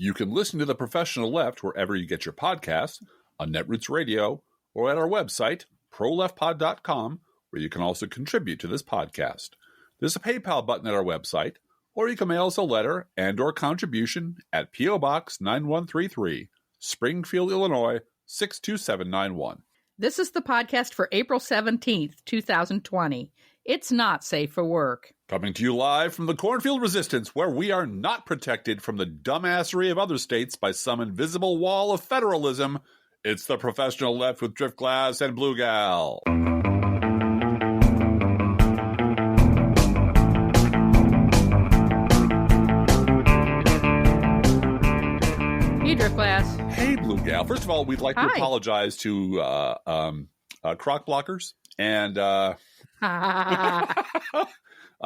You can listen to The Professional Left wherever you get your podcasts, on Netroots Radio, or at our website, proleftpod.com, where you can also contribute to this podcast. There's a PayPal button at our website, or you can mail us a letter and or contribution at P.O. Box 9133, Springfield, Illinois, 62791. This is the podcast for April 17th, 2020. It's not safe for work. Coming to you live from the Cornfield Resistance, where we are not protected from the dumbassery of other states by some invisible wall of federalism. It's the Professional Left with Driftglass and Bluegal. Hey, Driftglass. Hey, Bluegal. First of all, we'd like to apologize to crock blockers. And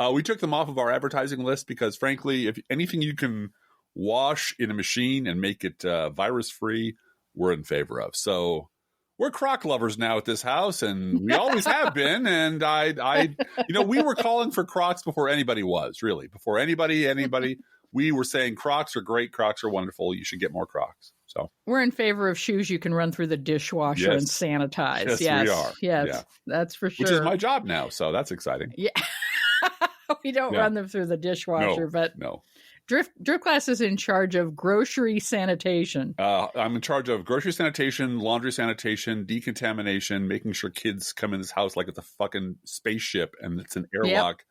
we took them off of our advertising list because, frankly, if anything you can wash in a machine and make it virus-free, we're in favor of. So we're crock lovers now at this house, and we always have been. And we were calling for Crocs before anybody was, really. Before anybody, we were saying Crocs are great, Crocs are wonderful, you should get more Crocs. So we're in favor of shoes you can run through the dishwasher and sanitize. Yes, we are. Yes, yeah. That's for sure. Which is my job now, so that's exciing. Yeah. We don't run them through the dishwasher, but Driftglass is in charge of grocery sanitation. I'm in charge of grocery sanitation, laundry sanitation, decontamination, making sure kids come in this house like it's a fucking spaceship and it's an airlock. Yep.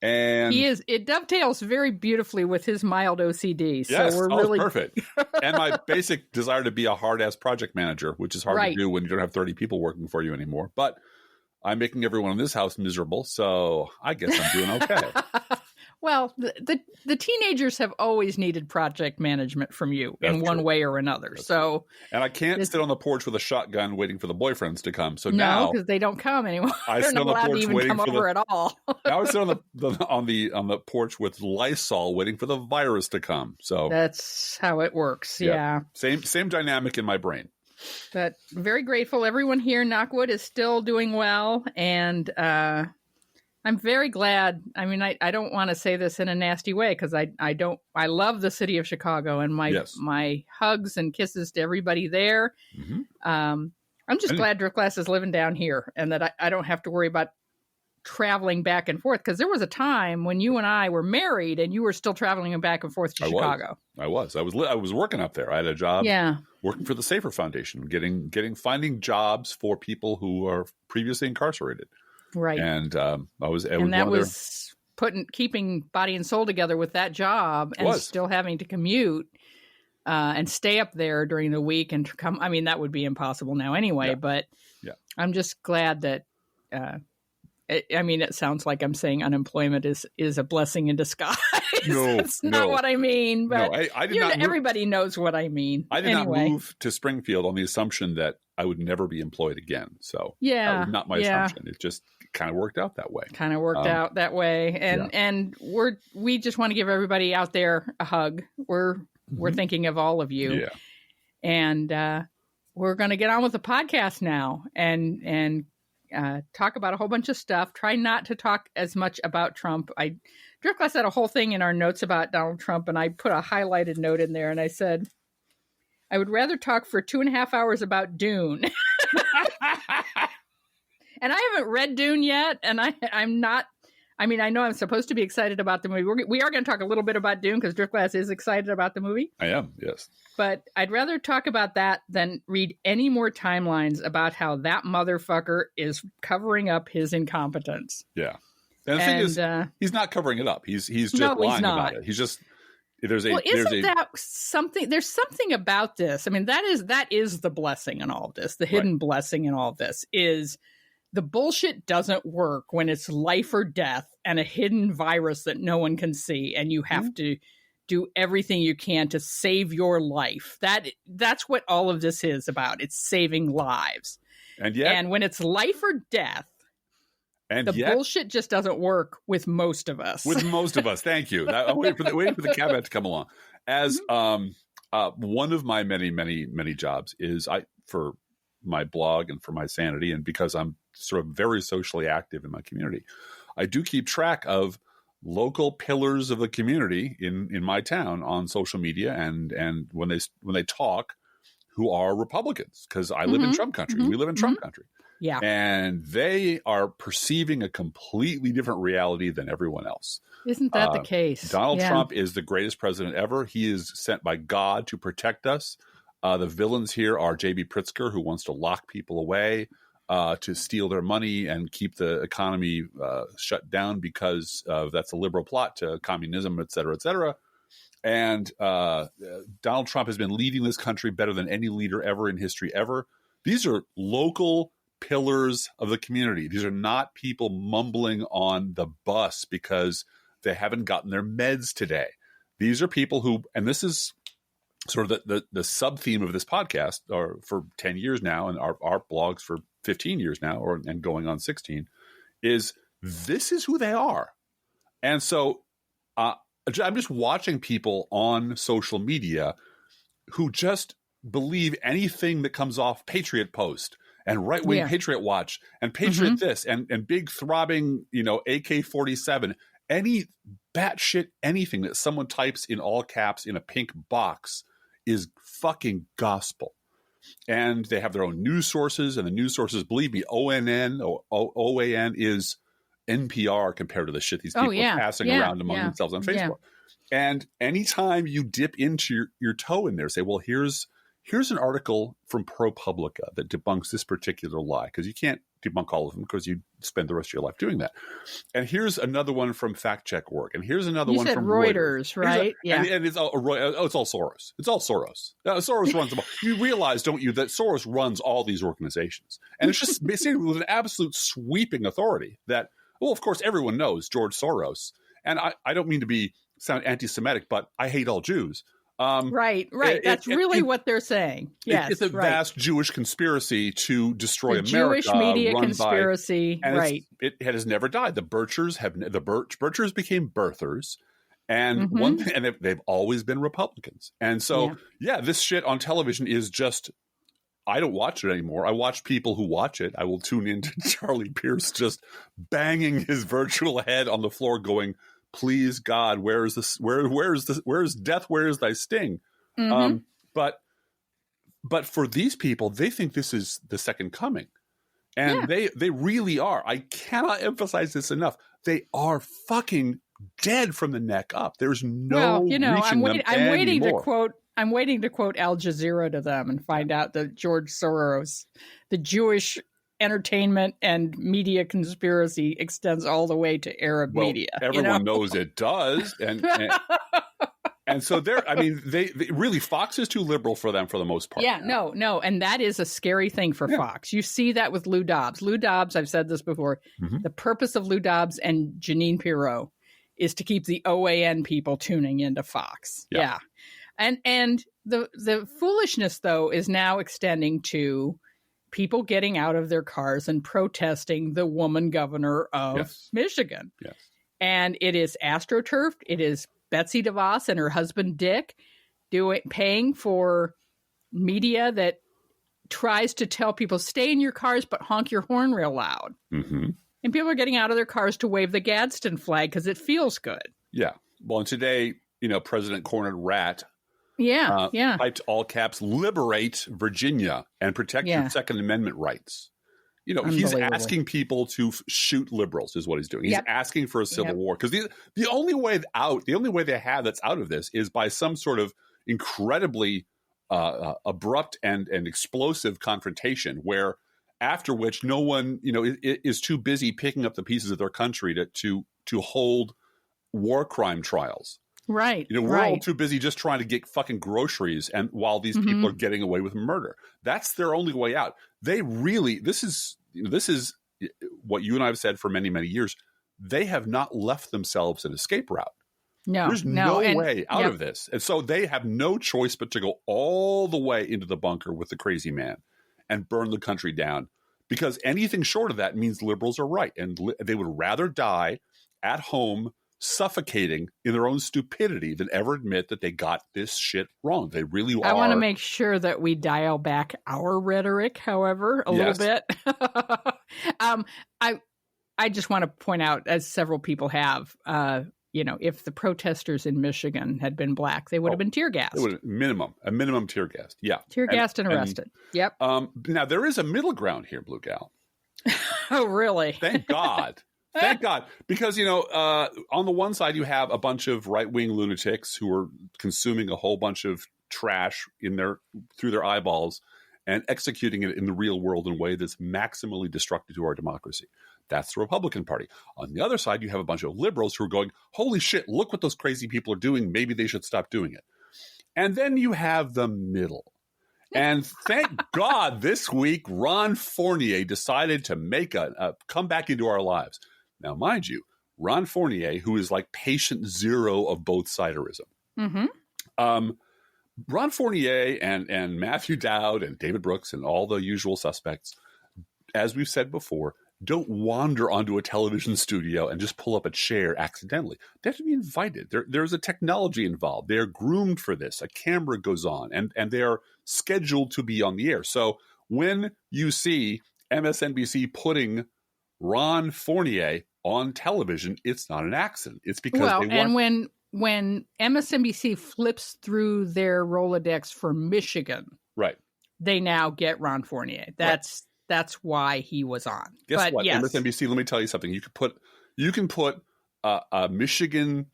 And it dovetails very beautifully with his mild OCD. Yes, so we're really perfect. And my basic desire to be a hard-ass project manager, which is hard to do when you don't have 30 people working for you anymore. But I'm making everyone in this house miserable, so I guess I'm doing okay. Well, the teenagers have always needed project management from you in one way or another. That's true. And I can't sit on the porch with a shotgun waiting for the boyfriends to come. So now, because they don't come anymore. I sit on the porch waiting for at all. Now I sit on the porch with Lysol waiting for the virus to come. So that's how it works. Yeah. Same dynamic in my brain. But very grateful. Everyone here in Knockwood is still doing well, and I'm very glad. I mean, I don't want to say this in a nasty way because I love the city of Chicago, and my hugs and kisses to everybody there. Mm-hmm. I'm just glad Driftglass is living down here and that I don't have to worry about traveling back and forth, because there was a time when you and I were married and you were still traveling back and forth to Chicago. I was working up there. I had a job working for the Safer Foundation, finding jobs for people who are previously incarcerated. Right. And I was keeping body and soul together with that job and still having to commute and stay up there during the week and come. I mean, that would be impossible now anyway, but I'm just glad that it sounds like I'm saying unemployment is a blessing in disguise. No, that's not what I mean. But I did not. Everybody knows what I mean. I did not move to Springfield on the assumption that I would never be employed again. So that was not my assumption. It just kind of worked out that way. And we just want to give everybody out there a hug. We're thinking of all of you. Yeah. And we're going to get on with the podcast now and talk about a whole bunch of stuff. Try not to talk as much about Trump. Driftglass had a whole thing in our notes about Donald Trump, and I put a highlighted note in there, and I said, I would rather talk for 2.5 hours about Dune. And I haven't read Dune yet, and I'm not. I mean, I know I'm supposed to be excited about the movie. We are going to talk a little bit about Dune because Driftglass is excited about the movie. I am, yes. But I'd rather talk about that than read any more timelines about how that motherfucker is covering up his incompetence. Yeah. And the thing is, he's not covering it up. He's just lying about it. He's just that something? There's something about this. I mean, that is the blessing in all of this. The hidden blessing in all of this is the bullshit doesn't work when it's life or death and a hidden virus that no one can see, and you have to do everything you can to save your life. That's what all of this is about. It's saving lives. And when it's life or death, bullshit just doesn't work with most of us. Thank you. I'm waiting for the caveat to come along. As one of my many, many, many jobs is for my blog and for my sanity, and because I'm sort of very socially active in my community, I do keep track of local pillars of the community in my town on social media and when they talk, who are Republicans, because I live in Trump country. We live in Trump country. Yeah. And they are perceiving a completely different reality than everyone else. Isn't that the case? Donald Trump is the greatest president ever. He is sent by God to protect us. The villains here are J.B. Pritzker, who wants to lock people away, to steal their money and keep the economy shut down because that's a liberal plot to communism, et cetera, et cetera. And Donald Trump has been leading this country better than any leader ever in history ever. These are local pillars of the community. These are not people mumbling on the bus because they haven't gotten their meds today. These are people who, and this is sort of the sub-theme of this podcast, or for 10 years now, and our blogs for 15 years now, and going on 16, is this is who they are. And so I'm just watching people on social media who just believe anything that comes off Patriot Post and right-wing Patriot Watch and Patriot this and big throbbing, AK-47, any batshit anything that someone types in all caps in a pink box is fucking gospel. And they have their own news sources, and the news sources, believe me, OAN is NPR compared to the shit these people are passing around among themselves on Facebook. And anytime you dip into your toe in there, say, well, here's an article from ProPublica that debunks this particular lie, because you can't debunk all of them because you spend the rest of your life doing that. And here's another one from FactCheck.org, and here's another one from Reuters, right? And it's all Soros. It's all Soros. Soros runs them all. You realize, don't you, that Soros runs all these organizations, and it's just basically with an absolute sweeping authority that, well, of course, everyone knows George Soros, and I don't mean to sound anti-Semitic, but I hate all Jews. Right. That's really what they're saying. Yes, it's a vast Jewish conspiracy to destroy America. Jewish media conspiracy, and it has never died. The Birchers became birthers, and one thing, and they've always been Republicans. And so, this shit on television is just. I don't watch it anymore. I watch people who watch it. I will tune into Charlie Pierce just banging his virtual head on the floor, going, please God, where is this? Where is death? Where is thy sting? But for these people, they think this is the second coming, and they really are. I cannot emphasize this enough. They are fucking dead from the neck up. There's no. I'm waiting to quote Al Jazeera to them and find out that George Soros, the Jewish entertainment and media conspiracy, extends all the way to Arab media. Everyone knows it does, and so they really, Fox is too liberal for them for the most part. No, and that is a scary thing for Fox. You see that with Lou Dobbs. Lou Dobbs, I've said this before. The purpose of Lou Dobbs and Jeanine Pirro is to keep the OAN people tuning into Fox. And the foolishness, though, is now extending to people getting out of their cars and protesting the woman governor of Michigan. And it is AstroTurf. It is Betsy DeVos and her husband, Dick, paying for media that tries to tell people, stay in your cars, but honk your horn real loud. And people are getting out of their cars to wave the Gadsden flag because it feels good. Well, and today, President Cornyn Rat typed all caps, liberate Virginia and protect your Second Amendment rights. He's asking people to shoot liberals is what he's doing. He's asking for a civil war, because the only way they have that's out of this is by some sort of incredibly abrupt and explosive confrontation, where after which no one is too busy picking up the pieces of their country to hold war crime trials. Right. We're all too busy just trying to get fucking groceries, and while these people are getting away with murder. That's their only way out. They really, this is what you and I have said for many, many years. They have not left themselves an escape route. There's no way out of this. And so they have no choice but to go all the way into the bunker with the crazy man and burn the country down, because anything short of that means liberals are right. And they would rather die at home suffocating in their own stupidity than ever admit that they got this shit wrong. They really are. I want to make sure that we dial back our rhetoric, however, a little bit. I just want to point out, as several people have, if the protesters in Michigan had been black, they would have been tear gassed. A minimum tear gassed. Yeah. Tear gassed and arrested. Yep. Now, there is a middle ground here, Bluegal. Oh, really? Thank God. Thank God. Because, on the one side, you have a bunch of right-wing lunatics who are consuming a whole bunch of trash through their eyeballs and executing it in the real world in a way that's maximally destructive to our democracy. That's the Republican Party. On the other side, you have a bunch of liberals who are going, holy shit, look what those crazy people are doing. Maybe they should stop doing it. And then you have the middle. And thank God this week, Ron Fournier decided to make a come back into our lives. Now, mind you, Ron Fournier, who is like patient zero of both-siderism. Mm-hmm. Ron Fournier and Matthew Dowd and David Brooks and all the usual suspects, as we've said before, don't wander onto a television studio and just pull up a chair accidentally. They have to be invited. There's a technology involved. They're groomed for this. A camera goes on, and they're scheduled to be on the air. So when you see MSNBC putting Ron Fournier on television, it's not an accident. It's because they want... And when MSNBC flips through their Rolodex for Michigan, right, they now get Ron Fournier. That's why he was on. Guess what? Yes. MSNBC, let me tell you something. You can put a Michigan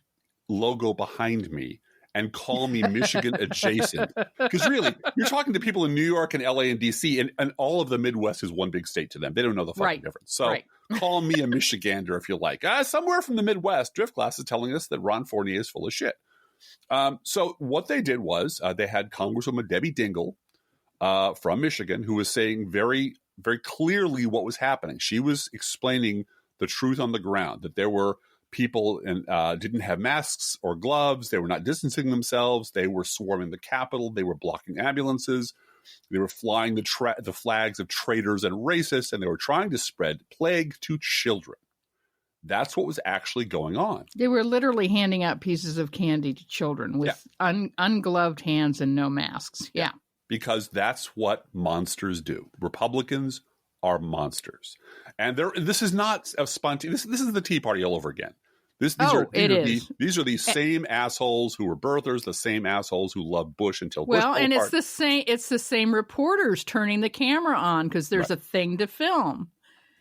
logo behind me and call me Michigan adjacent. Because really, you're talking to people in New York and LA and DC, and all of the Midwest is one big state to them. They don't know the fucking difference. So call me a Michigander if you like. Somewhere from the Midwest, Driftglass is telling us that Ron Fournier is full of shit. So what they did was they had Congresswoman Debbie Dingell from Michigan, who was saying very, very clearly what was happening. She was explaining the truth on the ground, that there were people and didn't have masks or gloves. They were not distancing themselves. They were swarming the Capitol. They were blocking ambulances. They were flying the flags of traitors and racists, and they were trying to spread plague to children. That's what was actually going on. They were literally handing out pieces of candy to children with ungloved hands and no masks. Yeah. Because that's what monsters do. Republicans are monsters. And this is not a spontaneous. This is the Tea Party all over again. These are the same assholes who were birthers, the same assholes who loved Bush until Bush fell apart. It's the same reporters turning the camera on because there's a thing to film.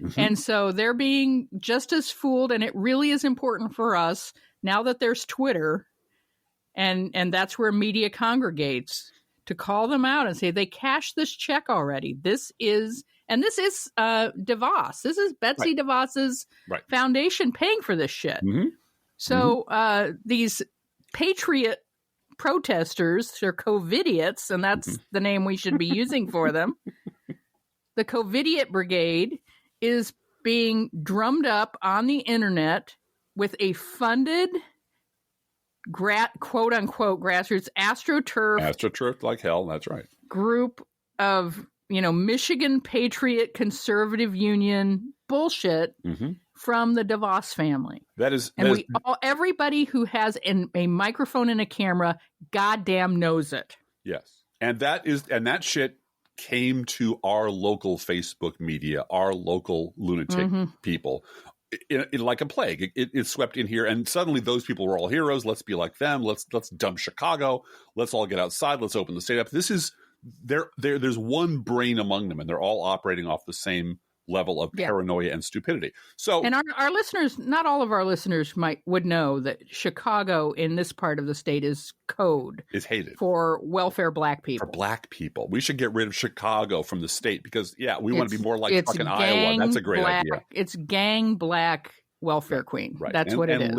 Mm-hmm. And so they're being just as fooled, and it really is important for us now that there's Twitter and that's where media congregates to call them out and say they cashed this check already. This is DeVos. This is Betsy DeVos's foundation paying for this shit. Mm-hmm. So these patriot protesters, they're COVIDiots, and that's the name we should be using for them. The COVIDiot Brigade is being drummed up on the internet with a funded quote unquote grassroots astroturf like hell. That's right. Group of Michigan Patriot Conservative Union bullshit from the DeVos family. Everybody who has a microphone and a camera goddamn knows it. Yes, and that shit came to our local Facebook media, our local lunatic people. Like a plague, it swept in here, and suddenly those people were all heroes. Let's be like them. Let's dump Chicago. Let's all get outside. Let's open the state up. This is there's one brain among them, and they're all operating off the same level of paranoia and stupidity. So, and our listeners, not all of our listeners would know that Chicago in this part of the state is hated for welfare black people. For black people, we should get rid of Chicago from the state because we want to be more like fucking Iowa. That's a great idea. It's gang black welfare queen. Right. That's what it is.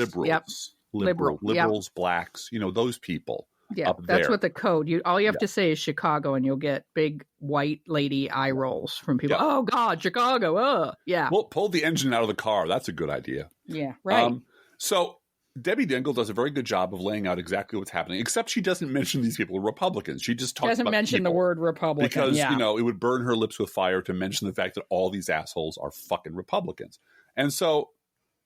Liberals, liberals, blacks. Those people. Yeah, that's what the code. All you have to say is Chicago, and you'll get big white lady eye rolls from people. Yeah. Oh God, Chicago! Yeah. Well, pull the engine out of the car. That's a good idea. Yeah, right. So Debbie Dingell does a very good job of laying out exactly what's happening. Except she doesn't mention these people are Republicans. She just talks about mention the word Republican because it would burn her lips with fire to mention the fact that all these assholes are fucking Republicans. And so,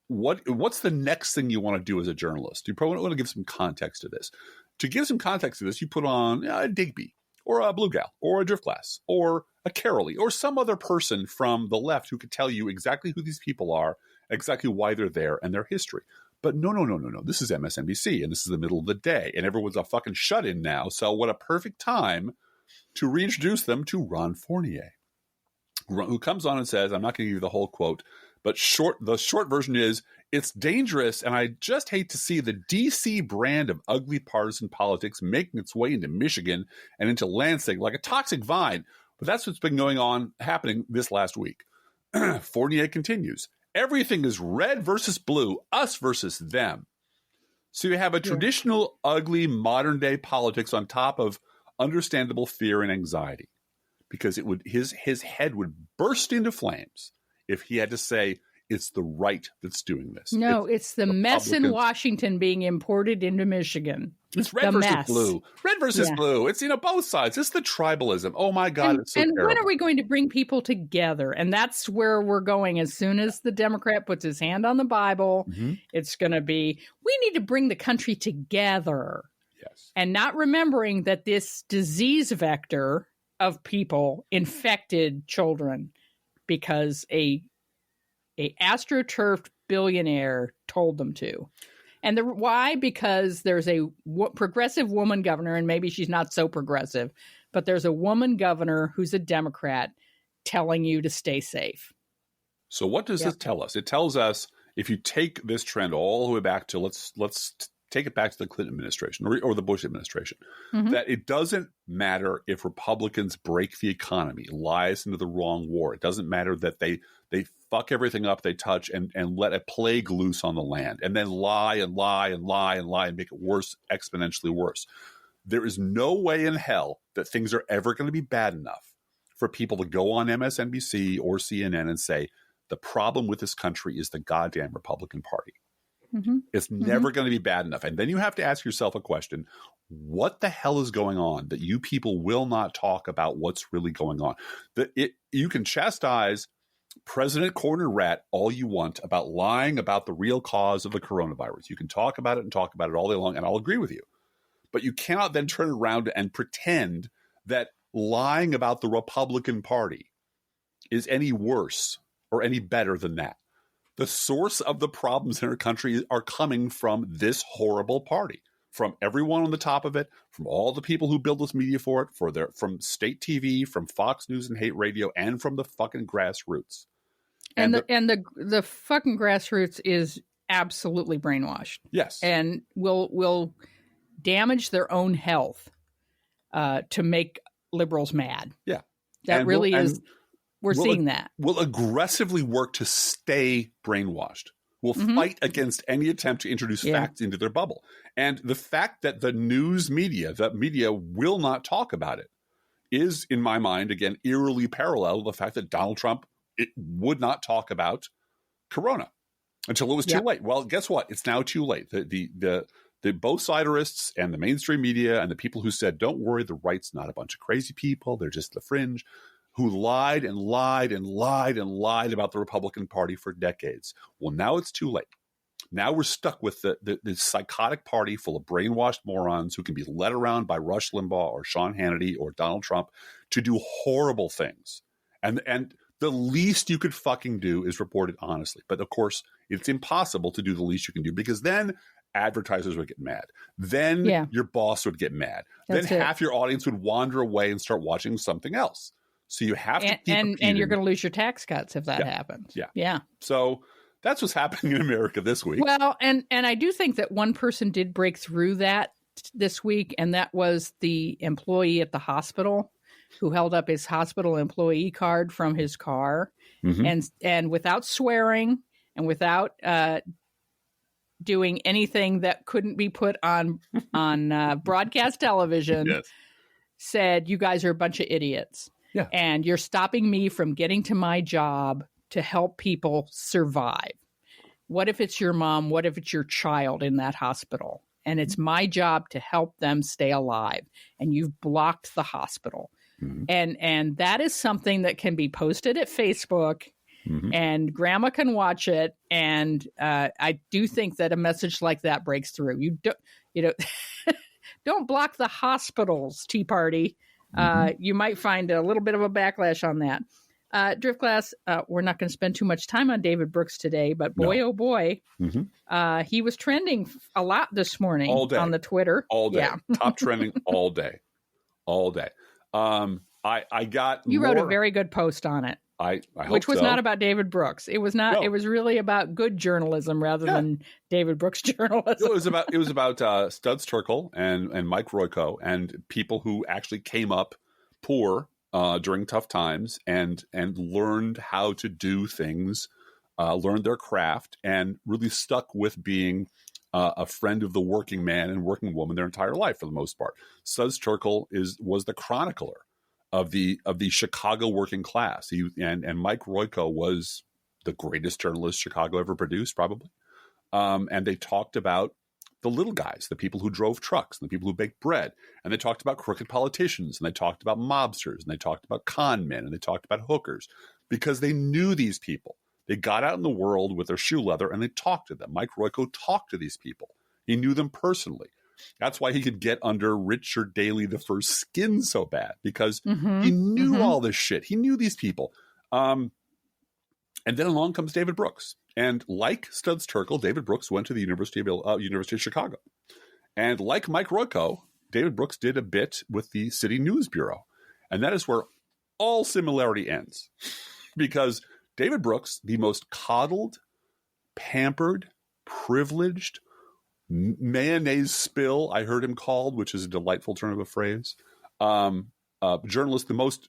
what's the next thing you want to do as a journalist? You probably want to give some context to this. To give some context to this, you put on a Digby or a Bluegal or a Driftglass or a Carolee or some other person from the left who could tell you exactly who these people are exactly why they're there and their history. But no. This is MSNBC, and this is the middle of the day, and everyone's a fucking shut-in now. So what a perfect time to reintroduce them to Ron Fournier, who comes on and says, I'm not going to give you the whole quote, but the short version is, it's dangerous, and I just hate to see the D.C. brand of ugly partisan politics making its way into Michigan and into Lansing like a toxic vine. But that's what's been happening this last week. Fournier continues, everything is red versus blue, us versus them. So you have a traditional, ugly, modern-day politics on top of understandable fear and anxiety, because his head would burst into flames if he had to say it's the right that's doing this. No, it's the mess in Washington being imported into Michigan. It's red versus blue. Red versus blue. It's, both sides. It's the tribalism. Oh, my God. It's so terrible. And when are we going to bring people together? And that's where we're going. As soon as the Democrat puts his hand on the Bible, it's going to be, we need to bring the country together. Yes. And not remembering that this disease vector of people infected children because a astroturfed billionaire told them to. And why? Because there's a progressive woman governor, and maybe she's not so progressive, but there's a woman governor who's a Democrat telling you to stay safe. So what does this tell us? It tells us, if you take this trend all the way back to, let's take it back to the Clinton administration or the Bush administration, that it doesn't matter if Republicans break the economy, lie us into the wrong war. It doesn't matter that they fuck everything up they touch and let a plague loose on the land, and then lie and make it worse, exponentially worse. There is no way in hell that things are ever going to be bad enough for people to go on MSNBC or CNN and say, the problem with this country is the goddamn Republican Party. It's never going to be bad enough. And then you have to ask yourself a question. What the hell is going on that you people will not talk about what's really going on? You can chastise President Corner Rat all you want about lying about the real cause of the coronavirus. You can talk about it all day long, and I'll agree with you. But you cannot then turn around and pretend that lying about the Republican Party is any worse or any better than that. The source of the problems in our country are coming from this horrible party, from everyone on the top of it, from all the people who build this media for it, from state TV, from Fox News and hate radio, and from the fucking grassroots. And the fucking grassroots is absolutely brainwashed. Yes. And will damage their own health to make liberals mad. Yeah. That we're seeing that. Will aggressively work to stay brainwashed. Will fight against any attempt to introduce facts into their bubble. And the fact that the news media, will not talk about it is, in my mind, again, eerily parallel to the fact that Donald Trump would not talk about Corona until it was too late. Well, guess what? It's now too late. The Both-Siderists and the mainstream media and the people who said, don't worry, the right's not a bunch of crazy people, they're just the fringe, who lied and lied and lied and lied about the Republican Party for decades. Well, now it's too late. Now we're stuck with the psychotic party full of brainwashed morons who can be led around by Rush Limbaugh or Sean Hannity or Donald Trump to do horrible things. And the least you could fucking do is report it honestly. But of course, it's impossible to do the least you can do, because then advertisers would get mad. Then your boss would get mad. Then half your audience would wander away and start watching something else. So you have to keep and you're going to lose your tax cuts if that happens. Yeah. So that's what's happening in America this week. Well, and I do think that one person did break through that this week, and that was the employee at the hospital who held up his hospital employee card from his car, and without swearing and without doing anything that couldn't be put on broadcast television, said, "You guys are a bunch of idiots." Yeah. And you're stopping me from getting to my job to help people survive. What if it's your mom? What if it's your child in that hospital? And it's my job to help them stay alive. And you've blocked the hospital. And that is something that can be posted at Facebook, and grandma can watch it. And I do think that a message like that breaks through. Don't block the hospitals, Tea Party. You might find a little bit of a backlash on that. Driftglass, we're not going to spend too much time on David Brooks today, but boy, oh boy, he was trending a lot this morning all day on the Twitter. All day. Yeah. Top trending all day. All day. I got You wrote a very good post on it. I hope which was so. not about David Brooks. It was not. No. It was really about good journalism rather than David Brooks journalism. No, it was about Studs Terkel and Mike Royko and people who actually came up poor during tough times and learned how to do things, learned their craft, and really stuck with being a friend of the working man and working woman their entire life for the most part. Studs Terkel was the chronicler of the Chicago working class. And Mike Royko was the greatest journalist Chicago ever produced, probably. And they talked about the little guys, the people who drove trucks, and the people who baked bread. And they talked about crooked politicians, and they talked about mobsters, and they talked about con men, and they talked about hookers, because they knew these people. They got out in the world with their shoe leather, and they talked to them. Mike Royko talked to these people. He knew them personally. That's why he could get under Richard Daley the First's skin so bad, because he knew all this shit. He knew these people. And then along comes David Brooks. And like Studs Terkel, David Brooks went to the University of Chicago. And like Mike Royko, David Brooks did a bit with the City News Bureau. And that is where all similarity ends. Because David Brooks, the most coddled, pampered, privileged, mayonnaise spill, I heard him called, which is a delightful turn of a phrase. Journalist, the most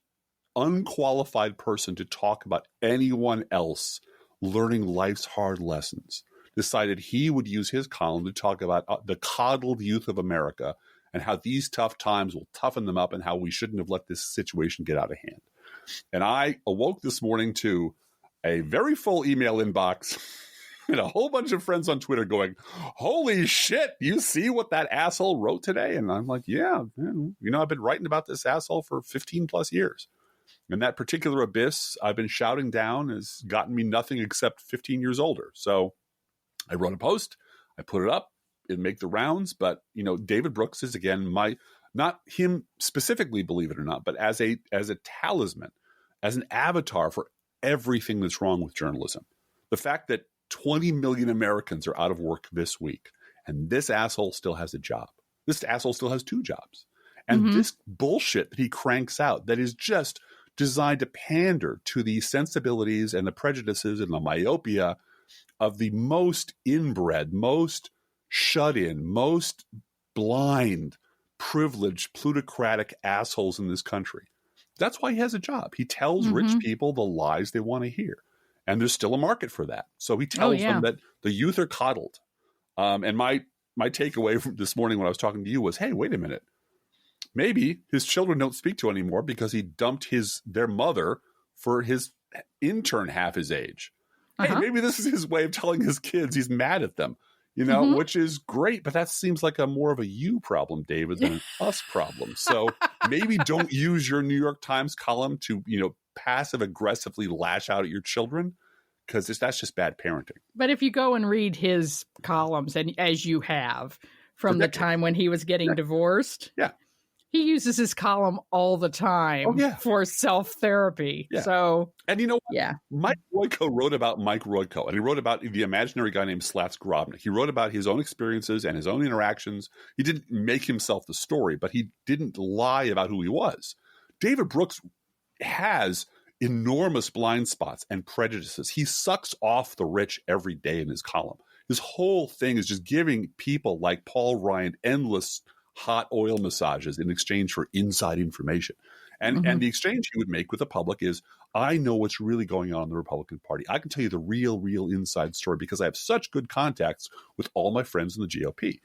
unqualified person to talk about anyone else learning life's hard lessons, decided he would use his column to talk about the coddled youth of America and how these tough times will toughen them up and how we shouldn't have let this situation get out of hand. And I awoke this morning to a very full email inbox and a whole bunch of friends on Twitter going, holy shit, you see what that asshole wrote today? And I'm like, yeah, I've been writing about this asshole for 15 plus years. And that particular abyss I've been shouting down has gotten me nothing except 15 years older. So I wrote a post, I put it up, it'd make the rounds. But, David Brooks is, again, not him specifically, believe it or not, but as a talisman, as an avatar for everything that's wrong with journalism. The fact that 20 million Americans are out of work this week, and this asshole still has a job. This asshole still has 2 jobs. And this bullshit that he cranks out that is just designed to pander to the sensibilities and the prejudices and the myopia of the most inbred, most shut-in, most blind, privileged, plutocratic assholes in this country. That's why he has a job. He tells rich people the lies they want to hear. And there's still a market for that. So he tells them that the youth are coddled. And my takeaway from this morning when I was talking to you was, hey, wait a minute. Maybe his children don't speak to anymore because he dumped their mother for his intern half his age. Hey, maybe this is his way of telling his kids he's mad at them, which is great. But that seems like a more of a you problem, David, than an us problem. So maybe don't use your New York Times column to, passive aggressively lash out at your children, because that's just bad parenting. But if you go and read his columns, and as you have from the time when he was getting divorced, he uses his column all the time for self-therapy. Yeah. So, and you know what? Mike Royko wrote about Mike Royko, and he wrote about the imaginary guy named Slats Grobnik. He wrote about his own experiences and his own interactions. He didn't make himself the story, but he didn't lie about who he was. David Brooks has enormous blind spots and prejudices. He sucks off the rich every day in his column. His whole thing is just giving people like Paul Ryan endless hot oil massages in exchange for inside information. And the exchange he would make with the public is, I know what's really going on in the Republican Party. I can tell you the real inside story because I have such good contacts with all my friends in the GOP.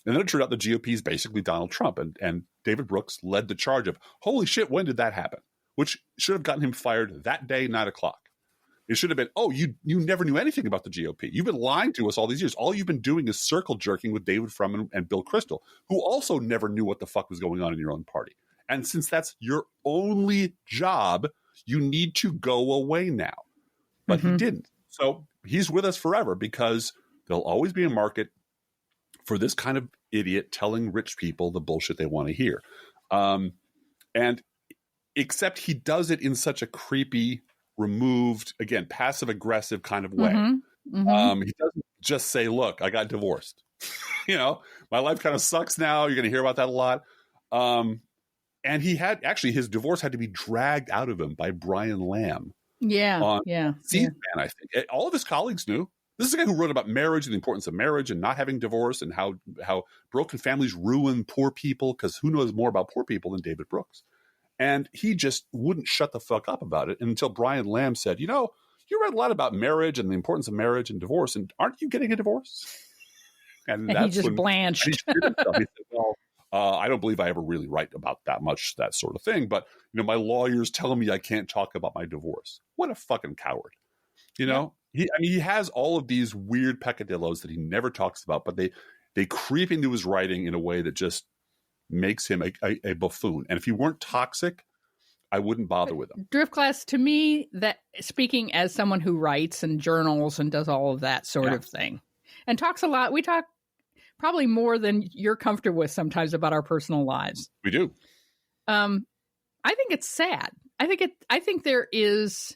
And then it turned out the GOP is basically Donald Trump. And David Brooks led the charge of, holy shit, when did that happen? Which should have gotten him fired that day, 9 o'clock. It should have been, you never knew anything about the GOP. You've been lying to us all these years. All you've been doing is circle jerking with David Frum and Bill Kristol, who also never knew what the fuck was going on in your own party. And since that's your only job, you need to go away now. But he didn't. So he's with us forever because there'll always be a market for this kind of idiot telling rich people the bullshit they want to hear. And except he does it in such a creepy, removed, again, passive aggressive kind of way. He doesn't just say, look, I got divorced. My life kind of sucks now. You're going to hear about that a lot. And he had his divorce had to be dragged out of him by Fran Langum. C-SPAN, I think. All of his colleagues knew. This is a guy who wrote about marriage and the importance of marriage and not having divorce and how broken families ruin poor people, because who knows more about poor people than David Brooks? And he just wouldn't shut the fuck up about it until Fran Langum said, you read a lot about marriage and the importance of marriage and divorce, and aren't you getting a divorce? And he just blanched. He said, well, I don't believe I ever really write about that sort of thing, but my lawyers tell me I can't talk about my divorce. What a fucking coward. He has all of these weird peccadillos that he never talks about, but they creep into his writing in a way that just makes him a buffoon. And if he weren't toxic, I wouldn't bother with him. Driftglass, to me, that speaking as someone who writes and journals and does all of that sort of thing and talks a lot, we talk probably more than you're comfortable with sometimes about our personal lives. We do. I think it's sad. I think there is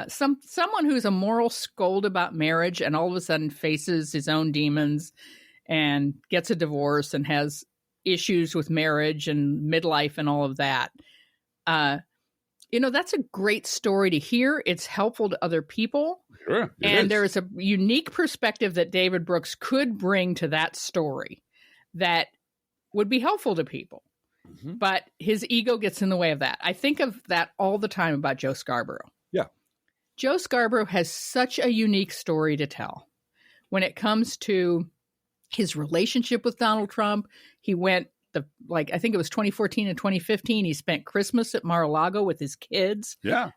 someone who's a moral scold about marriage and all of a sudden faces his own demons and gets a divorce and has issues with marriage and midlife and all of that. That's a great story to hear. It's helpful to other people. Sure, and there's a unique perspective that David Brooks could bring to that story that would be helpful to people. But his ego gets in the way of that. I think of that all the time about Joe Scarborough. Yeah. Joe Scarborough has such a unique story to tell when it comes to his relationship with Donald Trump. He went I think it was 2014 and 2015. He spent Christmas at Mar-a-Lago with his kids. Yeah.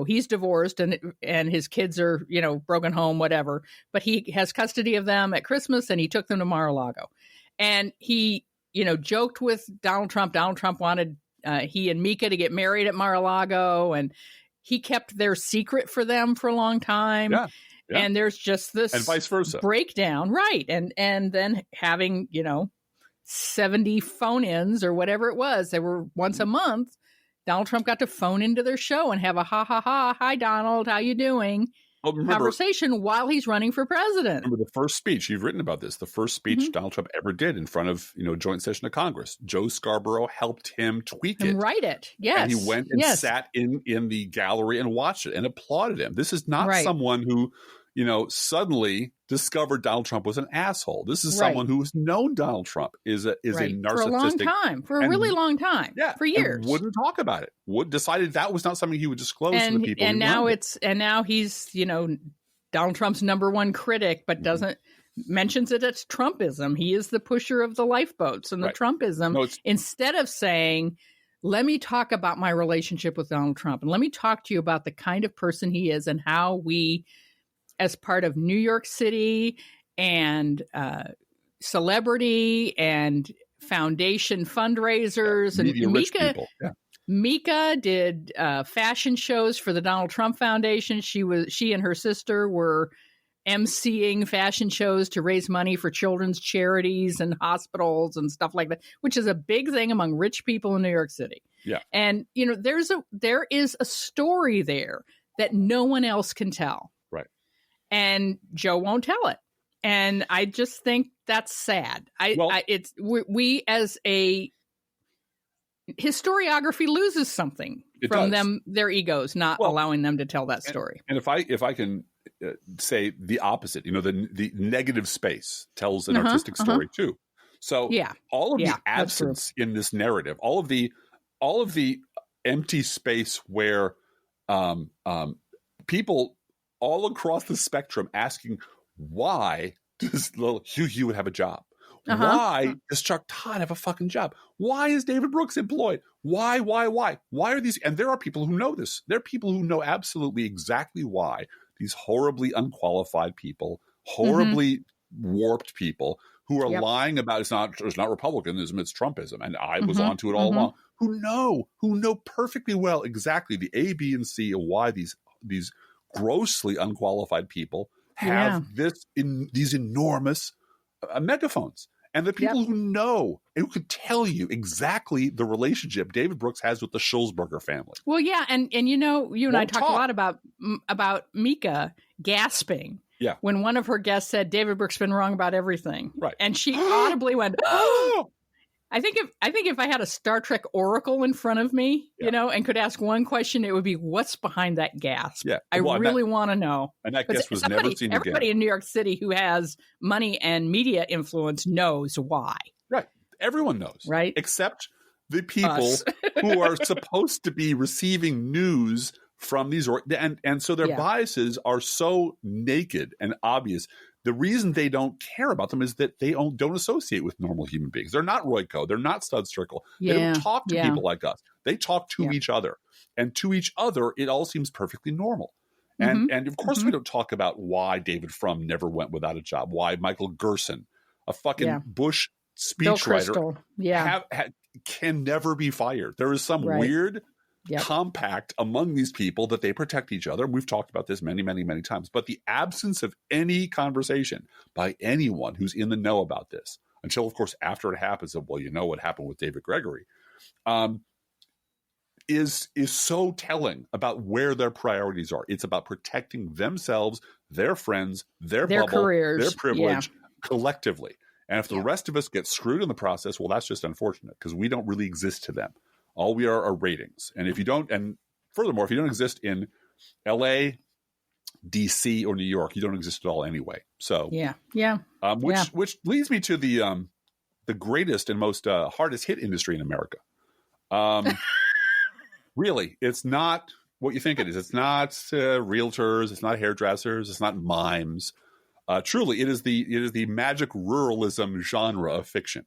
He's divorced and his kids are, broken home, whatever, but he has custody of them at Christmas and he took them to Mar-a-Lago. And he, joked with Donald Trump. Donald Trump wanted he and Mika to get married at Mar-a-Lago, and he kept their secret for them for a long time. Yeah. Yeah. And there's just this and vice versa breakdown. Right. And then having, 70 phone-ins or whatever it was. They were once a month. Donald Trump got to phone into their show and have a hi Donald, how you doing? Conversation while he's running for president. Remember the first speech, you've written about this, the first speech Donald Trump ever did in front of, a joint session of Congress. Joe Scarborough helped him tweak it. Write it, yes. And he went and sat in the gallery and watched it and applauded him. This is not someone who, suddenly discovered Donald Trump was an asshole. This is someone who's known Donald Trump is a narcissistic. For a really long time. Yeah. For years. And wouldn't talk about it. Decided that was not something he would disclose to the people. And now he's, Donald Trump's number one critic, but doesn't mentions it as Trumpism. He is the pusher of the lifeboats and the Trumpism. Instead of saying, let me talk about my relationship with Donald Trump and let me talk to you about the kind of person he is and how we, as part of New York City and celebrity and foundation fundraisers and Mika did fashion shows for the Donald Trump Foundation. She and her sister were emceeing fashion shows to raise money for children's charities and hospitals and stuff like that, which is a big thing among rich people in New York City. Yeah. And there is a story there that no one else can tell. And Joe won't tell it. And I just think that's sad. We as a historiography loses something from them, their egos, not allowing them to tell that story. And if I can say the opposite, the negative space tells an artistic story too. So all of the absence in this narrative, all of the empty space where people all across the spectrum asking why does little Hugh Hewitt have a job? Why does Chuck Todd have a fucking job? Why is David Brooks employed? Why? Why are these? And there are people who know this. There are people who know absolutely exactly why these horribly unqualified people, horribly warped people who are lying about it's not Republicanism, it's Trumpism. And I was onto it all along. Who know perfectly well exactly the A, B, and C of why these grossly unqualified people have these enormous megaphones. And the people who know and who could tell you exactly the relationship David Brooks has with the Schulzberger family. Well, yeah. And you know, you and I talked a lot about Mika gasping. Yeah. When one of her guests said, David Brooks been wrong about everything. Right. And she audibly went, oh. I think if I had a Star Trek Oracle in front of me, you know, and could ask one question, it would be, what's behind that gasp? Yeah. I really want to know. And that guest was never seen again. Everybody in New York City who has money and media influence knows why. Right. Everyone knows. Right. Except the people who are supposed to be receiving news from these, and so their biases are so naked and obvious. The reason they don't care about them is that they don't associate with normal human beings. They're not Royko. They're not Stud Strickle. They don't talk to people like us. They talk to each other. And to each other, it all seems perfectly normal. And of course, we don't talk about why David Frum never went without a job, why Michael Gerson, a fucking Bush speechwriter, can never be fired. There is some weird compact among these people that they protect each other. We've talked about this many, many, many times. But the absence of any conversation by anyone who's in the know about this, until, of course, after it happens, well, you know what happened with David Gregory, is so telling about where their priorities are. It's about protecting themselves, their friends, their bubble, careers, their privilege collectively. And if the rest of us get screwed in the process, well, that's just unfortunate because we don't really exist to them. All we are ratings. And if you don't, and furthermore, if you don't exist in LA, DC, or New York, you don't exist at all anyway. So which leads me to the greatest and most hardest hit industry in America. Really, it's not what you think it is. It's not realtors. It's not hairdressers. It's not mimes. Truly, it is the magic ruralism genre of fiction.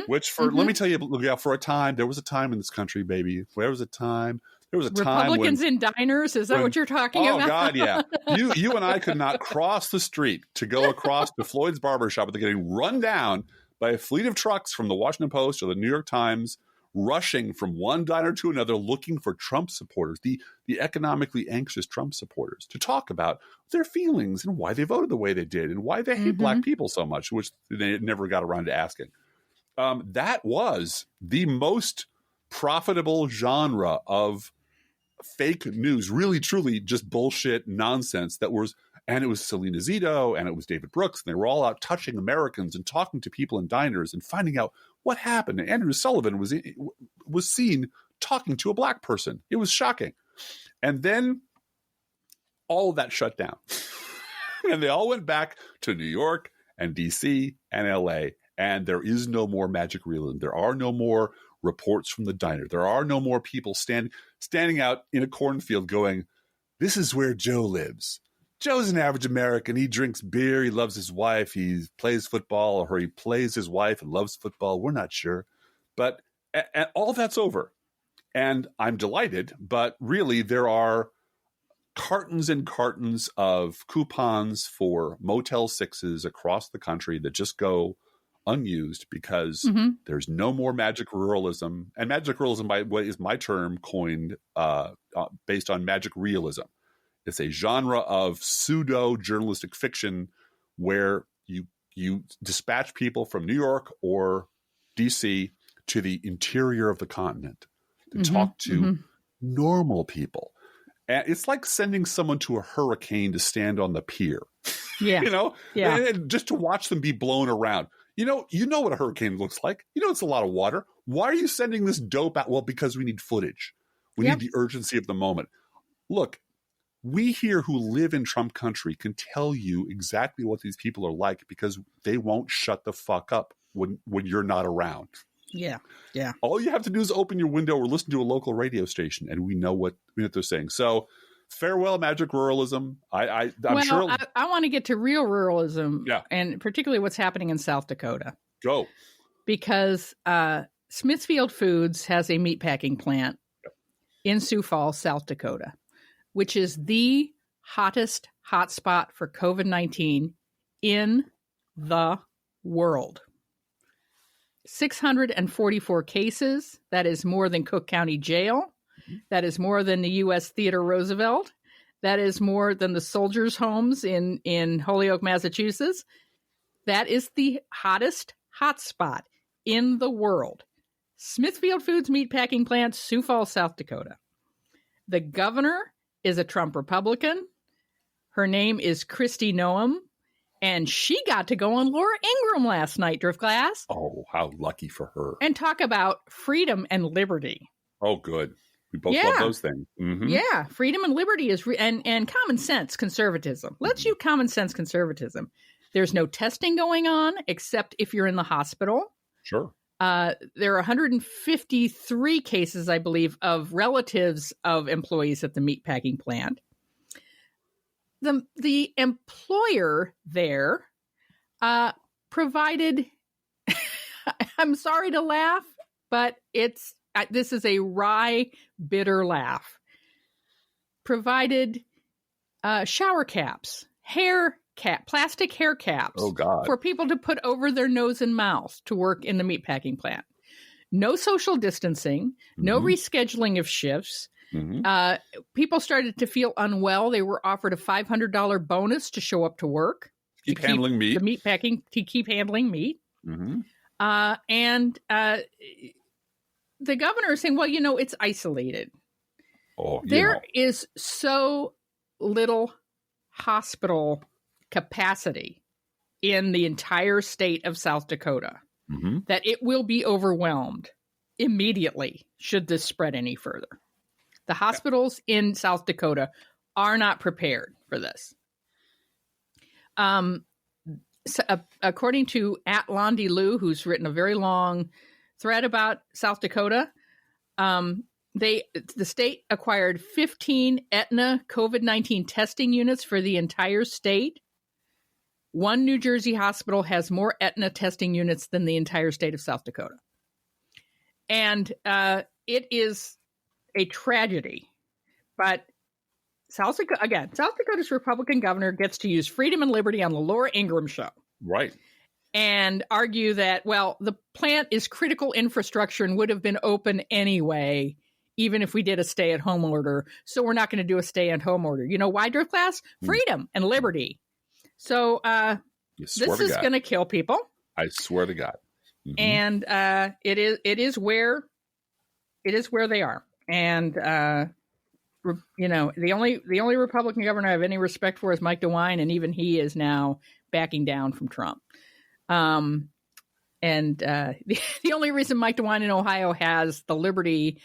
Which let me tell you, for a time, there was a time in this country, baby. There was a time Republicans in diners. Is that what you're talking about? Oh God, yeah. You and I could not cross the street to go across to Floyd's barbershop without getting run down by a fleet of trucks from the Washington Post or the New York Times, rushing from one diner to another, looking for Trump supporters, the economically anxious Trump supporters, to talk about their feelings and why they voted the way they did and why they hate black people so much, which they never got around to asking. That was the most profitable genre of fake news, really, truly just bullshit nonsense and it was Selena Zito and it was David Brooks, and they were all out touching Americans and talking to people in diners and finding out what happened. And Andrew Sullivan was seen talking to a black person. It was shocking. And then all of that shut down. And they all went back to New York and DC and LA. And there is no more magic realism. There are no more reports from the diner. There are no more people standing out in a cornfield going, this is where Joe lives. Joe's an average American. He drinks beer. He loves his wife. He plays football, or he plays his wife and loves football. We're not sure. But all that's over. And I'm delighted. But really, there are cartons and cartons of coupons for Motel 6s across the country that just go unused because there's no more magic ruralism. And magic ruralism, by what is my term, coined based on magic realism. It's a genre of pseudo journalistic fiction where you dispatch people from New York or DC to the interior of the continent to talk to normal people. And it's like sending someone to a hurricane to stand on the pier. Yeah. And just to watch them be blown around. You know what a hurricane looks like. It's a lot of water. Why are you sending this dope out? Well, because we need footage. We need the urgency of the moment. Look, we here who live in Trump country can tell you exactly what these people are like because they won't shut the fuck up when you're not around. Yeah. Yeah. All you have to do is open your window or listen to a local radio station and we know what they're saying. So farewell magic ruralism. I'm sure. I want to get to real ruralism, and particularly what's happening in South Dakota. Go. Because Smithfield Foods has a meatpacking plant in Sioux Falls, South Dakota, which is the hottest hotspot for COVID-19 in the world. 644 cases. That is more than Cook County Jail. That is more than the U.S. Theater Roosevelt. That is more than the soldiers' homes in Holyoke, Massachusetts. That is the hottest hotspot in the world. Smithfield Foods Meatpacking Plant, Sioux Falls, South Dakota. The governor is a Trump Republican. Her name is Kristi Noem, and she got to go on Laura Ingraham last night, Driftglass. Oh, how lucky for her. And talk about freedom and liberty. Oh, good. We both love those things. Mm-hmm. Yeah, freedom and liberty is and common sense conservatism. Let's use common sense conservatism. There's no testing going on except if you're in the hospital. Sure. There are 153 cases, I believe, of relatives of employees at the meatpacking plant. The employer there provided, I'm sorry to laugh, but this is a wry, bitter laugh, provided shower caps, plastic hair caps for people to put over their nose and mouth to work in the meatpacking plant. No social distancing, no rescheduling of shifts. People started to feel unwell. They were offered a $500 bonus to show up to work. Keep handling meat. The meatpacking, to keep handling meat. And the governor is saying, well, it's isolated. There is so little hospital capacity in the entire state of South Dakota that it will be overwhelmed immediately should this spread any further. The hospitals in South Dakota are not prepared for this. According to @Londi who's written a very long thread about South Dakota, the state acquired 15 Aetna COVID-19 testing units for the entire state. One New Jersey hospital has more Aetna testing units than the entire state of South Dakota. And it is a tragedy. But South Dakota's Republican governor gets to use freedom and liberty on the Laura Ingraham show. Right. And argue that, well, the plant is critical infrastructure and would have been open anyway, even if we did a stay-at-home order. So we're not going to do a stay-at-home order. You know why, Driftglass? Freedom and liberty. So this is going to kill people. I swear to God. And it is where they are. And the only Republican governor I have any respect for is Mike DeWine, and even he is now backing down from Trump. The only reason Mike DeWine in Ohio has the liberty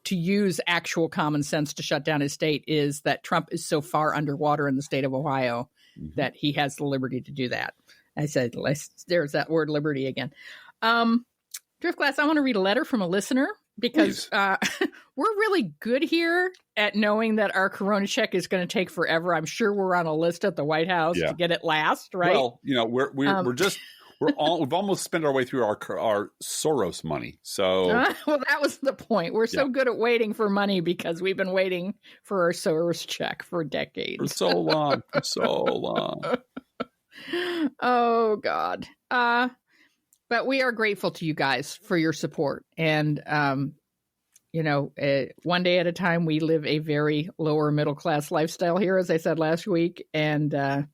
to use actual common sense to shut down his state is that Trump is so far underwater in the state of Ohio that he has the liberty to do that. I said, there's that word liberty again. Driftglass, I want to read a letter from a listener because we're really good here at knowing that our corona check is going to take forever. I'm sure we're on a list at the White House to get it last, right? Well, we've almost spent our way through our Soros money. So well, that was the point. We're so good at waiting for money because we've been waiting for our Soros check for decades. For so long. Oh God. But we are grateful to you guys for your support. And, one day at a time, we live a very lower middle class lifestyle here, as I said last week, and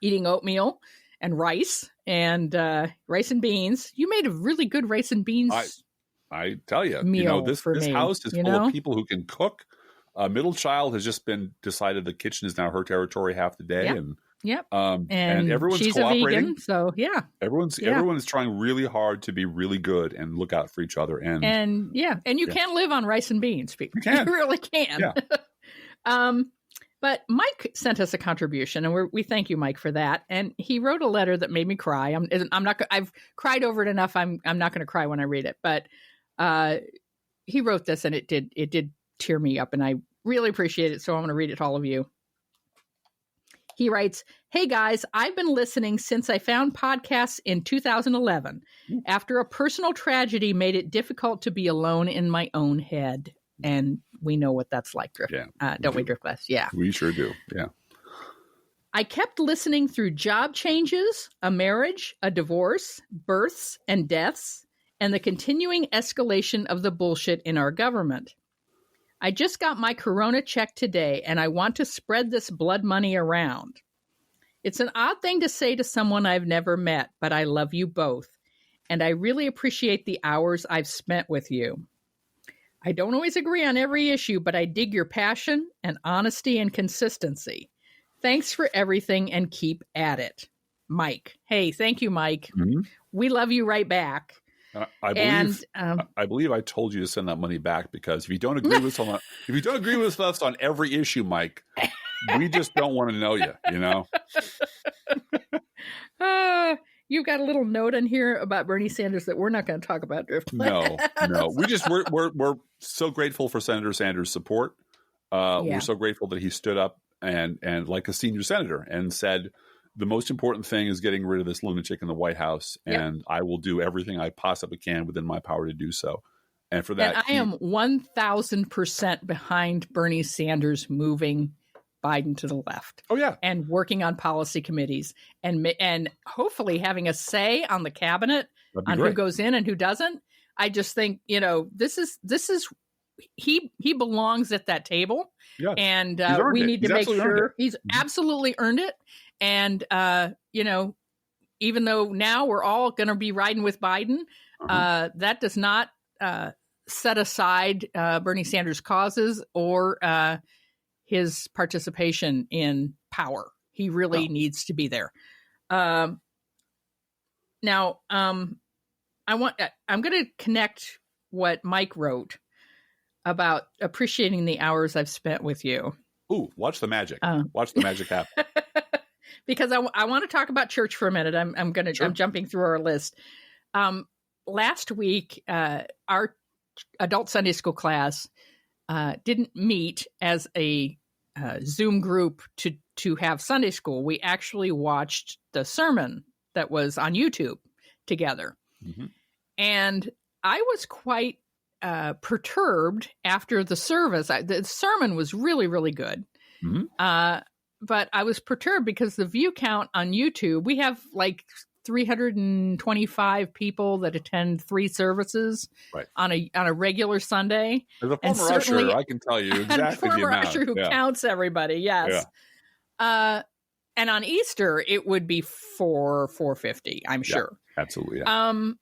eating oatmeal and rice and beans. You made a really good rice and beans. I tell you, this me, house is full of people who can cook. Middle child has just been decided the kitchen is now her territory half the day. Yep. And everyone's she's cooperating. A vegan, so everyone's trying really hard to be really good and look out for each other. And you can live on rice and beans, people. You really can. Yeah. But Mike sent us a contribution, and we thank you, Mike, for that. And he wrote a letter that made me cry. I'm not. I've cried over it enough. I'm not going to cry when I read it. But he wrote this, and it did tear me up, and I really appreciate it. So I'm going to read it to all of you. He writes, "Hey guys, I've been listening since I found podcasts in 2011 after a personal tragedy made it difficult to be alone in my own head." And we know what that's like, don't we, Driftglass? Yeah. We sure do. Yeah. "I kept listening through job changes, a marriage, a divorce, births and deaths, and the continuing escalation of the bullshit in our government. I just got my corona check today, and I want to spread this blood money around. It's an odd thing to say to someone I've never met, but I love you both. and I really appreciate the hours I've spent with you. I don't always agree on every issue, but I dig your passion and honesty and consistency. Thanks for everything and keep at it. Mike. Hey, thank you, Mike. Mm-hmm. We love you right back. I believe I told you to send that money back, because if you don't agree with us on every issue, Mike, we just don't want to know you, you know? You got a little note in here about Bernie Sanders that we're not going to talk about. Driftglass. No. We're so grateful for Senator Sanders' support. We're so grateful that he stood up and like a senior senator and said, the most important thing is getting rid of this lunatic in the White House, and I will do everything I possibly can within my power to do so. And for that, and I am 1,000% behind Bernie Sanders moving Biden to the left. Oh yeah, and working on policy committees and hopefully having a say on the cabinet on who goes in and who doesn't. I just think, you know, this is he belongs at that table, and we need to make sure he's absolutely earned it. And, you know, even though now we're all going to be riding with Biden, that does not set aside Bernie Sanders' causes or his participation in power. He really needs to be there. Now, I'm going to connect what Mike wrote about appreciating the hours I've spent with you. Ooh, watch the magic. Watch the magic happen. Because I want to talk about church for a minute. I'm jumping through our list. Last week, our adult Sunday school class didn't meet as a Zoom group to have Sunday school. We actually watched the sermon that was on YouTube together. Mm-hmm. And I was quite perturbed after the service. The sermon was really, really good. Mm-hmm. But I was perturbed because the view count on YouTube, we have like 325 people that attend 3 services on a regular Sunday. As a former usher, I can tell you exactly the amount. Former usher who counts everybody, yes. Yeah. And on Easter, it would be 450, I'm sure. Absolutely. Yeah.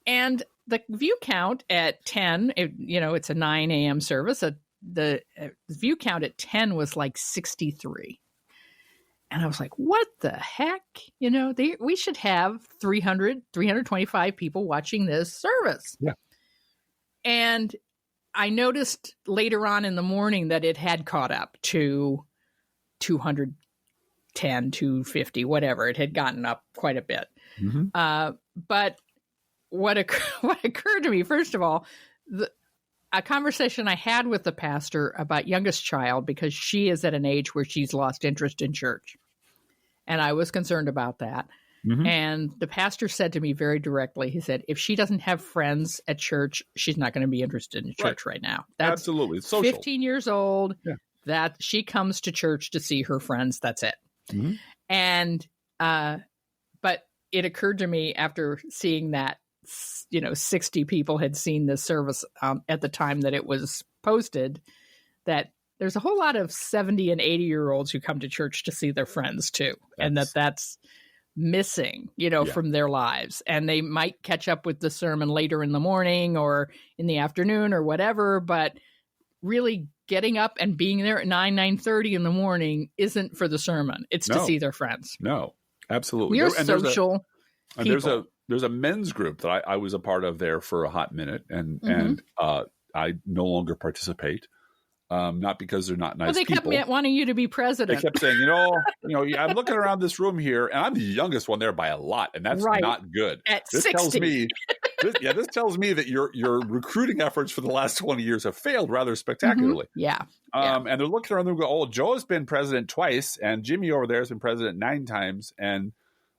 And the view count at 10, it's a 9 a.m. service. The view count at 10 was like 63. And I was like, what the heck? You know, we should have 325 people watching this service. Yeah. And I noticed later on in the morning that it had caught up to 210, 250, whatever. It had gotten up quite a bit. Mm-hmm. But what occurred to me, first of all, a conversation I had with the pastor about youngest child, because she is at an age where she's lost interest in church. And I was concerned about that. Mm-hmm. And the pastor said to me very directly, he said, if she doesn't have friends at church, she's not going to be interested in church right now. That's absolutely. It's social. 15 years old, that she comes to church to see her friends. That's it. Mm-hmm. And, but it occurred to me after seeing that, 60 people had seen this service at the time that it was posted, that there's a whole lot of 70 and 80-year-olds who come to church to see their friends too. And that's missing, from their lives. And they might catch up with the sermon later in the morning or in the afternoon or whatever, but really getting up and being there at 9:30 in the morning isn't for the sermon. It's to see their friends. No, absolutely. We're social people. There's a men's group that I was a part of there for a hot minute, and I no longer participate. Not because they're not nice people. They kept wanting you to be president. They kept saying, I'm looking around this room here, and I'm the youngest one there by a lot, and that's not good. At 60. This tells me that your recruiting efforts for the last 20 years have failed rather spectacularly. Mm-hmm. Yeah. And they're looking around and go, oh, Joe's been president twice, and Jimmy over there has been president 9 times, and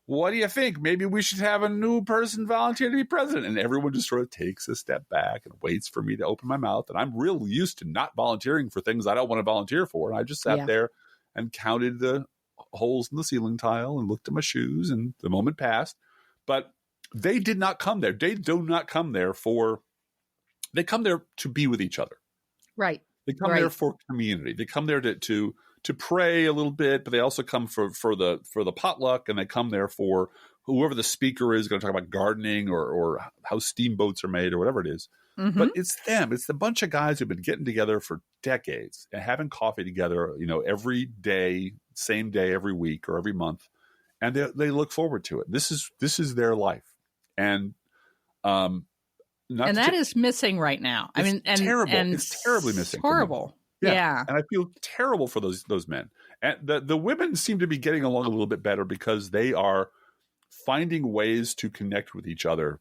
what do you think? Maybe we should have a new person volunteer to be president. And everyone just sort of takes a step back and waits for me to open my mouth. And I'm real used to not volunteering for things I don't want to volunteer for. And I just sat there and counted the holes in the ceiling tile and looked at my shoes, and the moment passed. But they did not come there. They do not come there they come there to be with each other. Right. They come there for community. They come there to to pray a little bit, but they also come for the potluck, and they come there for whoever the speaker is going to talk about gardening or how steamboats are made or whatever it is. Mm-hmm. But it's them. It's the bunch of guys who've been getting together for decades and having coffee together, every day, same day, every week or every month. And they look forward to it. This is their life. And that is missing right now. I mean, terrible. It's terribly missing. Horrible. Yeah. And I feel terrible for those men. And the women seem to be getting along a little bit better because they are finding ways to connect with each other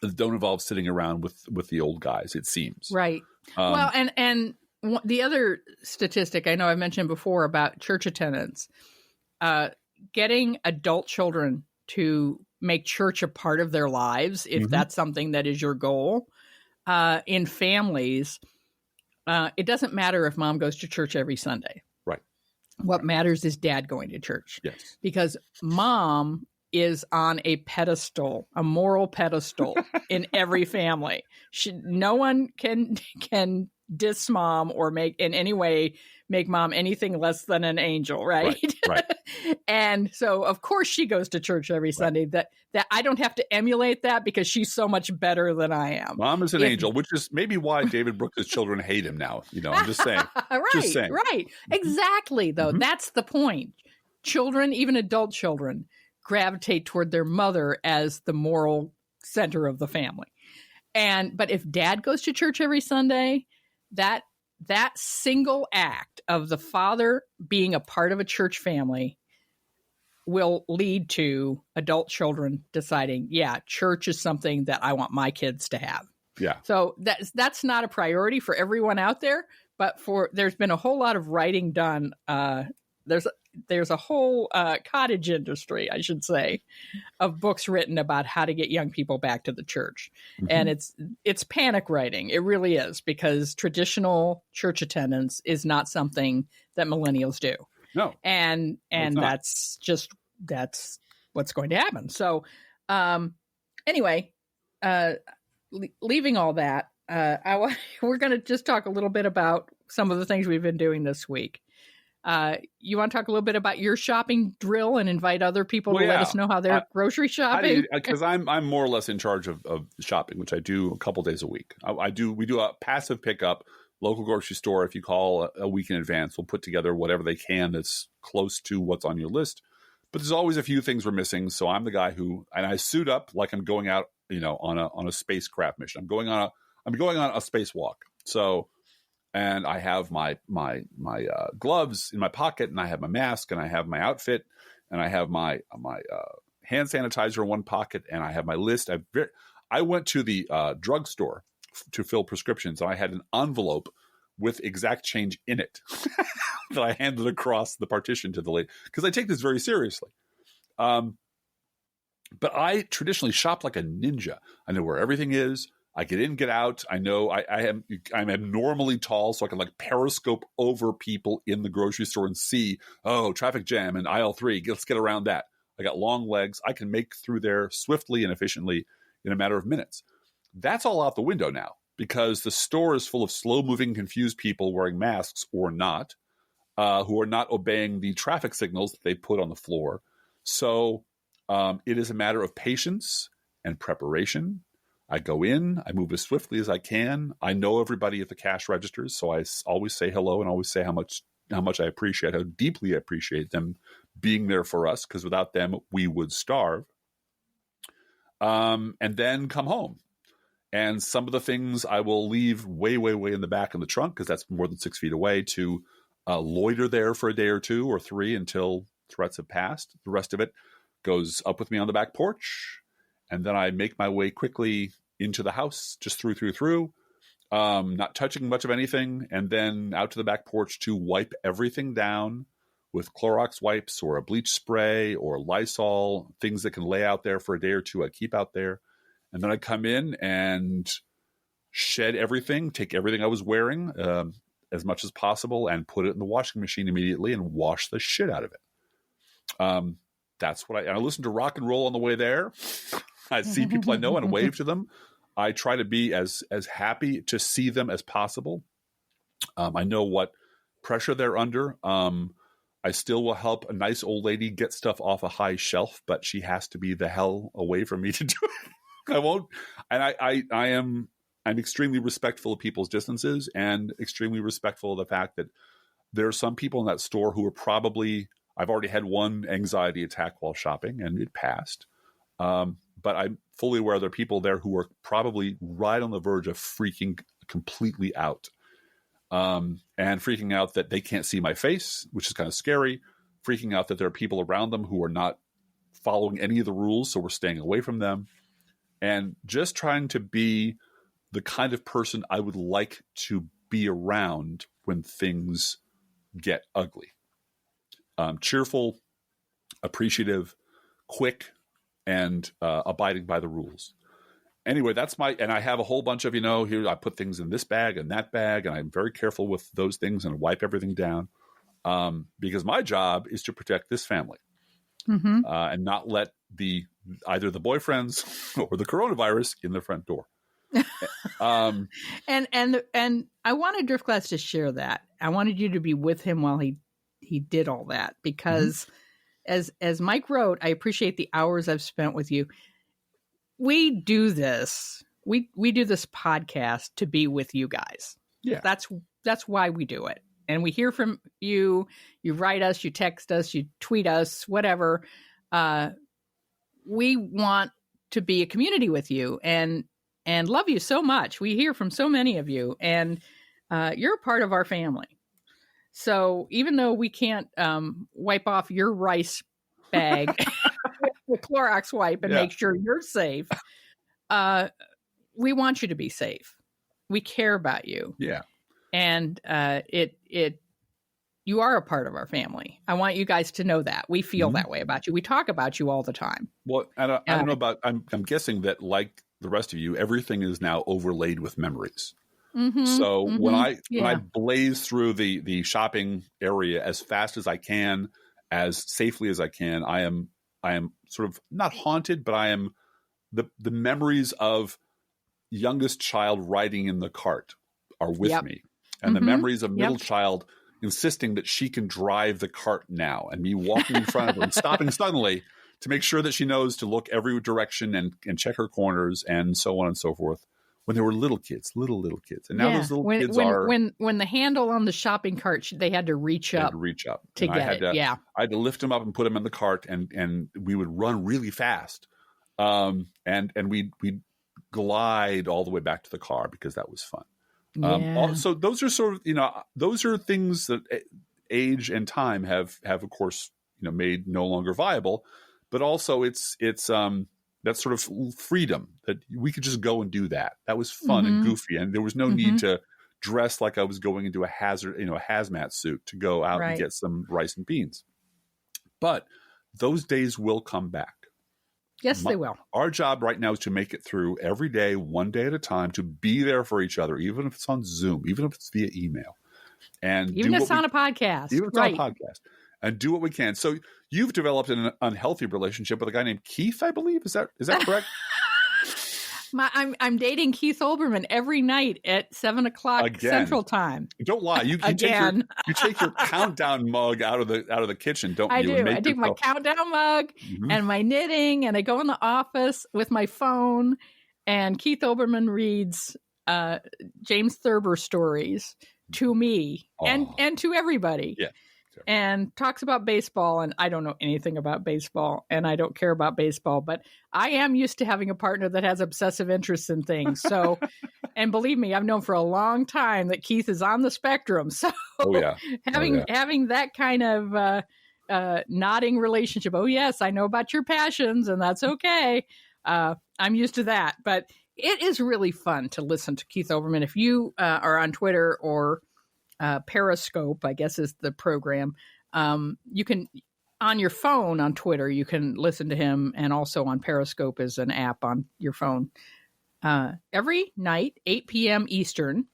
that don't involve sitting around with the old guys, it seems. Right. Well, and the other statistic I know I've mentioned before about church attendance, getting adult children to make church a part of their lives, if that's something that is your goal, in families, it doesn't matter if mom goes to church every Sunday. Right. What matters is dad going to church. Yes. Because mom is on a pedestal, a moral pedestal in every family. No one can diss mom or make mom anything less than an angel, right? Right. And so, of course, she goes to church every Sunday. That I don't have to emulate that because she's so much better than I am. Mom is an angel, which is maybe why David Brooks' children hate him now. I'm just saying. Right. Exactly, though. That's the point. Children, even adult children, gravitate toward their mother as the moral center of the family. But if dad goes to church every Sunday, that single act of the father being a part of a church family will lead to adult children deciding, church is something that I want my kids to have. Yeah. So that's not a priority for everyone out there, but there's been a whole lot of writing done. There's a whole cottage industry, I should say, of books written about how to get young people back to the church. And it's panic writing. It really is, because traditional church attendance is not something that millennials do. No. And that's what's going to happen. So anyway, leaving all that, we're going to just talk a little bit about some of the things we've been doing this week. You want to talk a little bit about your shopping drill and invite other people to let us know how they're grocery shopping? Because I'm more or less in charge of shopping, which I do a couple days a week. We do a passive pickup, local grocery store. If you call a week in advance, we'll put together whatever they can that's close to what's on your list. But there's always a few things we're missing. So I'm the guy and I suit up like I'm going out, on a spacecraft mission. I'm going on a spacewalk. So. And I have my gloves in my pocket, and I have my mask, and I have my outfit, and I have my hand sanitizer in one pocket, and I have my list. I went to the drugstore to fill prescriptions, and I had an envelope with exact change in it that I handed across the partition to the lady, because I take this very seriously. But I traditionally shop like a ninja. I know where everything is. I get in, get out. I know I'm abnormally tall, so I can periscope over people in the grocery store and see, traffic jam in aisle 3. Let's get around that. I got long legs. I can make through there swiftly and efficiently in a matter of minutes. That's all out the window now, because the store is full of slow-moving, confused people wearing masks or not, who are not obeying the traffic signals that they put on the floor. So it is a matter of patience and preparation. I go in, I move as swiftly as I can. I know everybody at the cash registers, so I always say hello and always say how much I appreciate, how deeply I appreciate them being there for us, because without them, we would starve. And then come home. And some of the things I will leave way, way, way in the back in the trunk, because that's more than 6 feet away, to loiter there for a day or 2 or 3 until threats have passed. The rest of it goes up with me on the back porch. And then I make my way quickly into the house, just through, not touching much of anything, and then out to the back porch to wipe everything down with Clorox wipes or a bleach spray or Lysol, things that can lay out there for a day or 2 I keep out there. And then I come in and shed everything, take everything I was wearing as much as possible, and put it in the washing machine immediately and wash the shit out of it. That's what I listen to rock and roll on the way there. I see people I know and wave to them. I try to be as happy to see them as possible. I know what pressure they're under. I still will help a nice old lady get stuff off a high shelf, but she has to be the hell away from me to do it. I won't. And I'm extremely respectful of people's distances and extremely respectful of the fact that there are some people in that store who are probably, I've already had one anxiety attack while shopping and it passed. But I'm fully aware there are people there who are probably right on the verge of freaking completely out. And freaking out that they can't see my face, which is kind of scary. Freaking out that there are people around them who are not following any of the rules, so we're staying away from them. And just trying to be the kind of person I would like to be around when things get ugly. Cheerful, appreciative, quick, and abiding by the rules. Anyway, and I have a whole bunch of, here I put things in this bag and that bag, and I'm very careful with those things and wipe everything down because my job is to protect this family and not let either the boyfriends or the coronavirus in the front door. And I wanted Driftglass to share that. I wanted you to be with him while he did all that because as Mike wrote, I appreciate the hours I've spent with you. We do this. We do this podcast to be with you guys. Yeah. That's why we do it. And we hear from you. You write us, you text us, you tweet us, whatever. We want to be a community with you and love you so much. We hear from so many of you, and you're a part of our family. So even though we can't wipe off your rice bag with Clorox wipe and make sure you're safe, we want you to be safe. We care about you. Yeah. And you are a part of our family. I want you guys to know that. We feel that way about you. We talk about you all the time. Well, I don't know about, I'm guessing that like the rest of you, everything is now overlaid with memories. So when I blaze through the shopping area as fast as I can, as safely as I can, I am sort of not haunted, but I am the memories of youngest child riding in the cart are with me. And the memories of middle child insisting that she can drive the cart now, and me walking in front of her and stopping suddenly to make sure that she knows to look every direction and check her corners and so on and so forth. When they were little kids. And now those little kids are... When the handle on the shopping cart, they had to reach up. To get it. I had to lift them up and put them in the cart, and we would run really fast. And we'd glide all the way back to the car because that was fun. So those are sort of, those are things that age and time have of course, made no longer viable, but also it's that sort of freedom that we could just go and do that. That was fun and goofy. And there was no need to dress like I was going into a hazmat suit to go out and get some rice and beans. But those days will come back. Yes, they will. Our job right now is to make it through every day, one day at a time, to be there for each other, even if it's on Zoom, even if it's via email. And even if it's on a podcast. Even if it's on a podcast. And do what we can. So you've developed an unhealthy relationship with a guy named Keith, I believe. Is that correct? I'm dating Keith Olbermann every night at 7:00 Central Time. Don't lie. You take your countdown mug out of the kitchen, don't you? I take my countdown mug and my knitting, and I go in the office with my phone. And Keith Olbermann reads James Thurber stories to me and to everybody. Yeah. And talks about baseball, and I don't know anything about baseball, and I don't care about baseball, but I am used to having a partner that has obsessive interests in things. So, and believe me, I've known for a long time that Keith is on the spectrum. So having that kind of nodding relationship, oh yes, I know about your passions, and that's okay. I'm used to that, but it is really fun to listen to Keith Olbermann. If you are on Twitter or Periscope, I guess is the program. You can, on your phone on Twitter, you can listen to him, and also on Periscope is an app on your phone. Every night, 8 p.m. Eastern,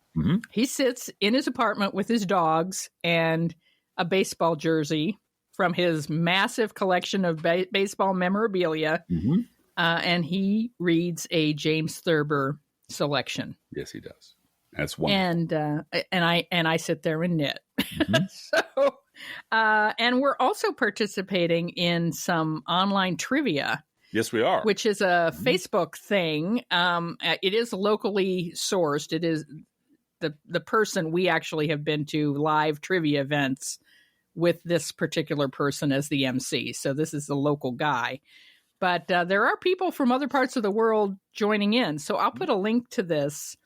he sits in his apartment with his dogs and a baseball jersey from his massive collection of baseball memorabilia, and he reads a James Thurber selection. Yes, he does. That's wonderful. And I sit there and knit. Mm-hmm. So, and we're also participating in some online trivia. Yes, we are. Which is a Facebook thing. It is locally sourced. It is the person. We actually have been to live trivia events with this particular person as the MC. So this is the local guy. But there are people from other parts of the world joining in. So I'll put a link to this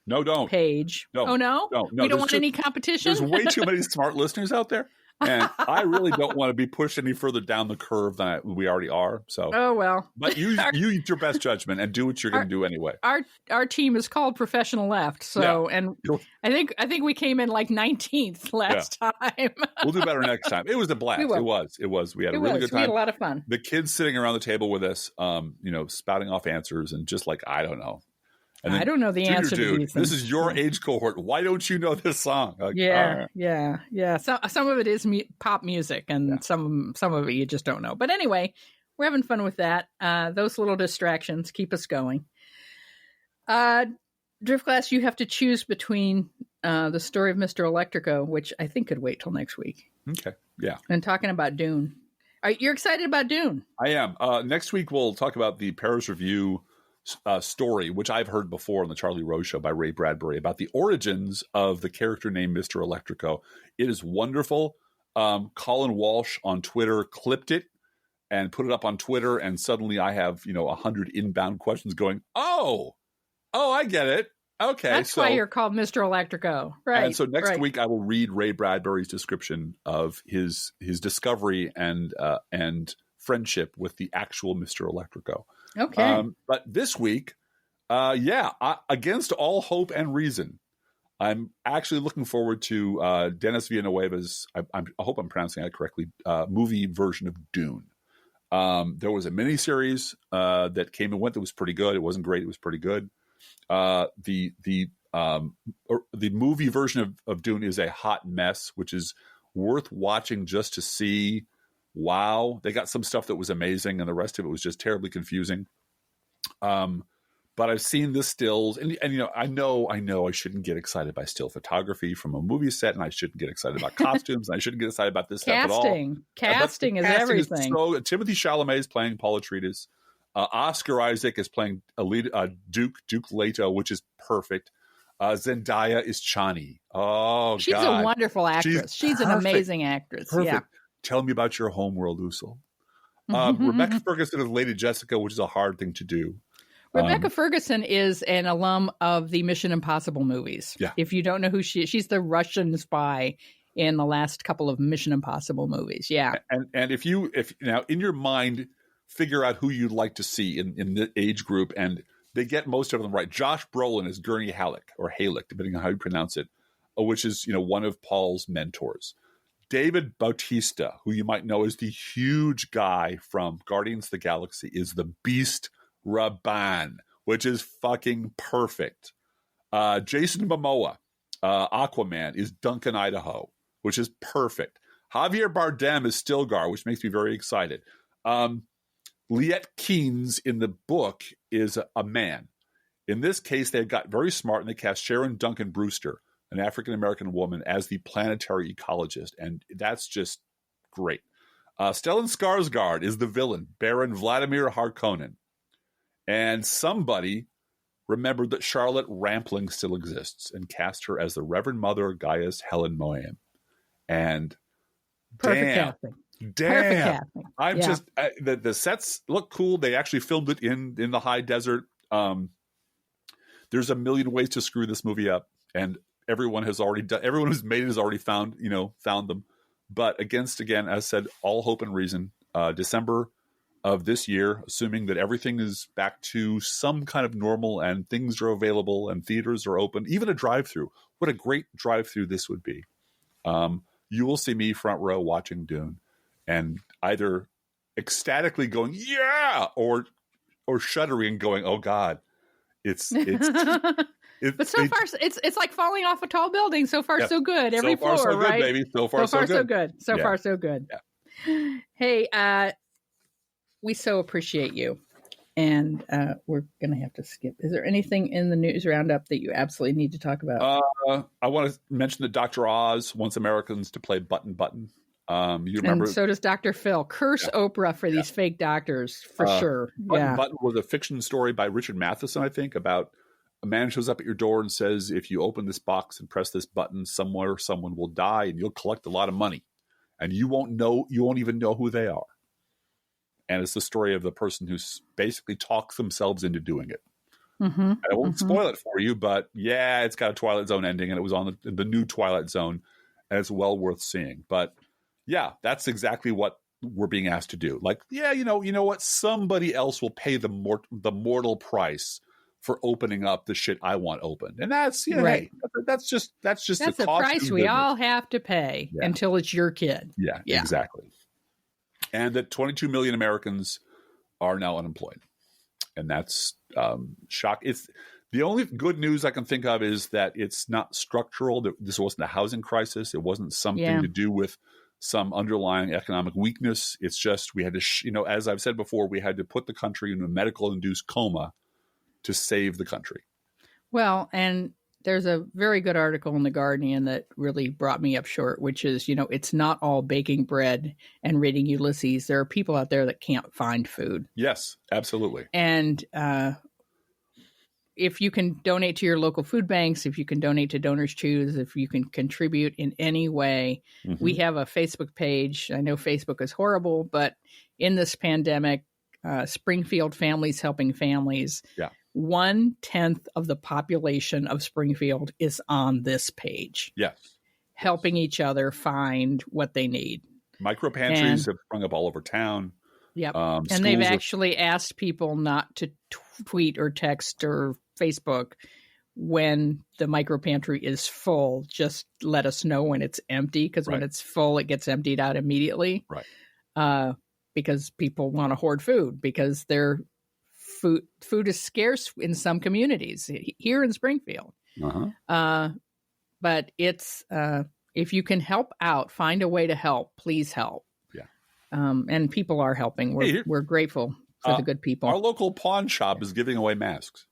page. No. Oh, no? No. We don't want any competition? There's way too many smart listeners out there. And I really don't want to be pushed any further down the curve than we already are. So, oh well. But you use your best judgment and do what you're going to do anyway. Our team is called ProfessionalLeft. So, and I think we came in like 19th last time. We'll do better next time. It was a blast. It was. We had a really good time. We had a lot of fun. The kids sitting around the table with us, spouting off answers and just like, I don't know. And I don't know the answer to these things. This is your age cohort. Why don't you know this song? Like, yeah. Some of it is pop music, and some of it you just don't know. But anyway, we're having fun with that. Those little distractions keep us going. Driftglass, you have to choose between the story of Mr. Electrico, which I think could wait till next week. Okay, yeah. And talking about Dune. You're excited about Dune? I am. Next week we'll talk about the Paris Review story, which I've heard before on the Charlie Rose Show by Ray Bradbury, about the origins of the character named Mr. Electrico. It is wonderful. Colin Walsh on Twitter clipped it and put it up on Twitter, and suddenly I have 100 inbound questions going, oh, I get it. Okay, that's why you're called Mr. Electrico, right? And so next week I will read Ray Bradbury's description of his discovery and friendship with the actual Mr. Electrico. Okay. But this week, against all hope and reason, I'm actually looking forward to Denis Villeneuve's, I hope I'm pronouncing that correctly, movie version of Dune. There was a miniseries that came and went that was pretty good. It wasn't great. It was pretty good. The movie version of Dune is a hot mess, which is worth watching just to see. Wow, they got some stuff that was amazing, and the rest of it was just terribly confusing. But I've seen the stills, and I know I shouldn't get excited by still photography from a movie set, and I shouldn't get excited about costumes, and I shouldn't get excited about this stuff at all. Casting is everything. Timothy Chalamet is playing Paul Atreides. Oscar Isaac is playing Duke Leto, which is perfect. Zendaya is Chani. Oh, she's a wonderful actress. She's an amazing actress. Perfect. Yeah. Tell me about your homeworld, Usul. Rebecca Ferguson is Lady Jessica, which is a hard thing to do. Rebecca Ferguson is an alum of the Mission Impossible movies. Yeah. If you don't know who she is, she's the Russian spy in the last couple of Mission Impossible movies. Yeah. And if now in your mind, figure out who you'd like to see in the age group, and they get most of them right. Josh Brolin is Gurney Halleck, or Halleck, depending on how you pronounce it, which is one of Paul's mentors. David Bautista, who you might know as the huge guy from Guardians of the Galaxy, is the Beast Raban, which is fucking perfect. Jason Momoa, Aquaman, is Duncan Idaho, which is perfect. Javier Bardem is Stilgar, which makes me very excited. Liette Keynes in the book is a man. In this case, they got very smart, and they cast Sharon Duncan Brewster, an African-American woman, as the planetary ecologist, and that's just great. Stellan Skarsgård is the villain, Baron Vladimir Harkonnen. And somebody remembered that Charlotte Rampling still exists and cast her as the Reverend Mother Gaius Helen Mohiam. And perfect casting. Damn. I'm just the sets look cool. They actually filmed it in the high desert. There's a million ways to screw this movie up, and everyone who's made it has already found them. But again, as said, all hope and reason. December of this year, assuming that everything is back to some kind of normal and things are available and theaters are open, even a drive-through. What a great drive-through this would be. You will see me front row watching Dune, and either ecstatically going, yeah, or shuddering and going, oh God, it's but so far, it's like falling off a tall building. So far, so good. Every floor, so good, right? Baby. So far, so good. So far, so good. Yeah. Hey, we so appreciate you. And we're going to have to skip. Is there anything in the news roundup that you absolutely need to talk about? I want to mention that Dr. Oz wants Americans to play button. You remember? And so does Dr. Phil. Curse Oprah for these fake doctors, for sure. Button was a fiction story by Richard Matheson, I think, about a man shows up at your door and says, if you open this box and press this button, somewhere someone will die and you'll collect a lot of money. And you won't even know who they are. And it's the story of the person who basically talks themselves into doing it. Mm-hmm. I won't spoil it for you, but yeah, it's got a Twilight Zone ending, and it was on the new Twilight Zone, and it's well worth seeing. But yeah, that's exactly what we're being asked to do. Like, yeah, you know what? Somebody else will pay the mortal price for opening up the shit I want open, and that's right. Hey, that's just the price we all have to pay until it's your kid. Yeah, exactly. And that 22 million Americans are now unemployed. And that's shock. It's the only good news I can think of is that it's not structural. This wasn't a housing crisis. It wasn't something to do with some underlying economic weakness. It's just we had to, as I've said before, we had to put the country in a medical-induced coma to save the country. Well, and there's a very good article in The Guardian that really brought me up short, which is, it's not all baking bread and reading Ulysses. There are people out there that can't find food. Yes, absolutely. And if you can donate to your local food banks, if you can donate to Donors Choose, if you can contribute in any way, we have a Facebook page. I know Facebook is horrible, but in this pandemic, Springfield Families Helping Families. Yeah. 1/10 of the population of Springfield is on this page. Yes. Helping each other find what they need. Micro pantries have sprung up all over town. Yep. And they've actually asked people not to tweet or text or Facebook when the micro pantry is full. Just let us know when it's empty, because when it's full, it gets emptied out immediately. Right. Because people want to hoard food, because they're Food is scarce in some communities here in Springfield. But it's if you can help out, find a way to help, please help. Yeah. And people are helping. We're grateful for the good people. Our local pawn shop is giving away masks.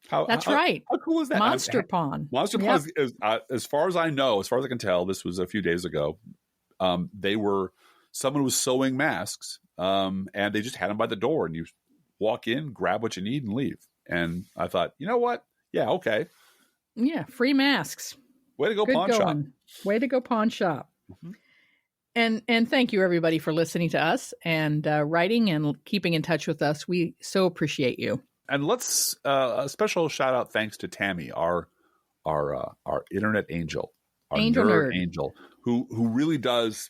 That's right. How cool is that? Monster Pawn. Monster Pawn is, as far as I know, as far as I can tell, this was a few days ago. Someone was sewing masks, and they just had them by the door, and you walk in, grab what you need, and leave. And I thought, you know what? Yeah, okay. Yeah, free masks. Way to go, pawn shop. Way to go, pawn shop. And thank you, everybody, for listening to us and writing and keeping in touch with us. We so appreciate you. And let's a special shout out, thanks to Tammy, our internet angel, our nerd angel, who really does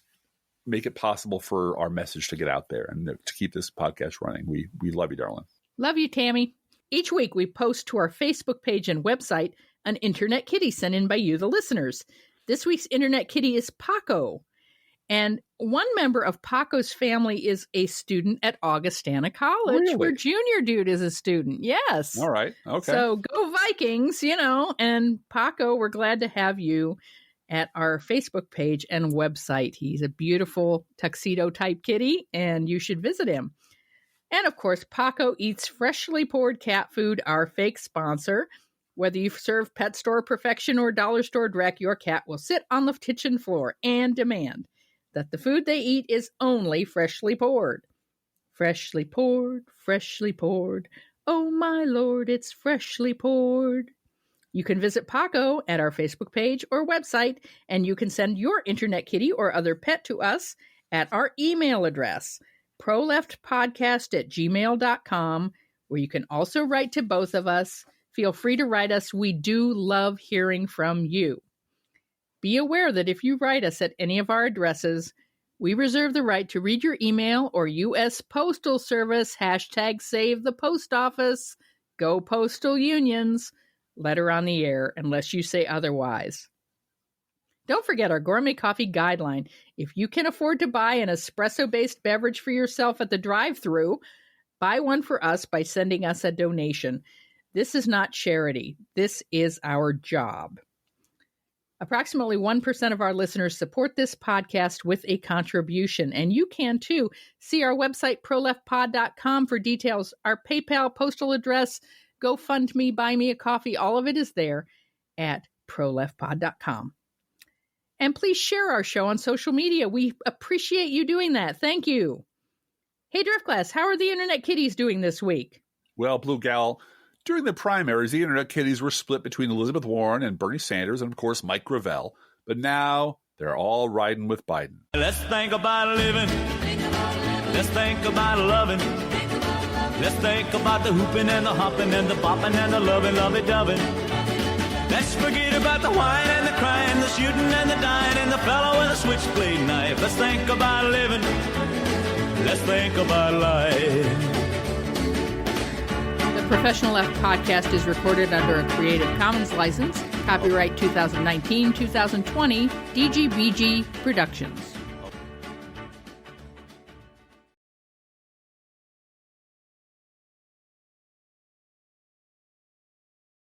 make it possible for our message to get out there and to keep this podcast running. We love you, darling. Love you, Tammy. Each week we post to our Facebook page and website an internet kitty sent in by you, the listeners. This week's internet kitty is Paco. And one member of Paco's family is a student at Augustana College, where Junior Dude is a student. Yes. All right. Okay. So go Vikings, and Paco, we're glad to have you at our Facebook page and website. He's a beautiful tuxedo-type kitty, and you should visit him. And, of course, Paco eats freshly poured cat food, our fake sponsor. Whether you serve pet store perfection or dollar store direct, your cat will sit on the kitchen floor and demand that the food they eat is only freshly poured. Freshly poured, freshly poured. Oh, my Lord, it's freshly poured. You can visit Paco at our Facebook page or website, and you can send your internet kitty or other pet to us at our email address, proleftpodcast@gmail.com, where you can also write to both of us. Feel free to write us. We do love hearing from you. Be aware that if you write us at any of our addresses, we reserve the right to read your email or U.S. Postal Service, #Save the Post Office, Go Postal Unions, letter on the air unless you say otherwise. Don't forget our gourmet coffee guideline. If you can afford to buy an espresso-based beverage for yourself at the drive-thru, buy one for us by sending us a donation. This is not charity. This is our job. Approximately 1% of our listeners support this podcast with a contribution, and you can too. See our website, proleftpod.com, for details. Our PayPal, postal address, GoFundMe, Buy Me a Coffee, all of it is there at proleftpod.com. And please share our show on social media. We appreciate you doing that. Thank you. Hey, Driftglass, how are the Internet Kitties doing this week? Well, Bluegal, during the primaries, the Internet Kitties were split between Elizabeth Warren and Bernie Sanders and, of course, Mike Gravel. But now they're all riding with Biden. Let's think about living. Let's think about loving. Let's think about the hooping and the hopping and the bopping and the lovey-dovey. Let's forget about the wine and the crying, the shooting and the dying, and the fellow with a switchblade knife. Let's think about living. Let's think about life. The Professional Left podcast is recorded under a Creative Commons license. Copyright 2019-2020, DGBG Productions.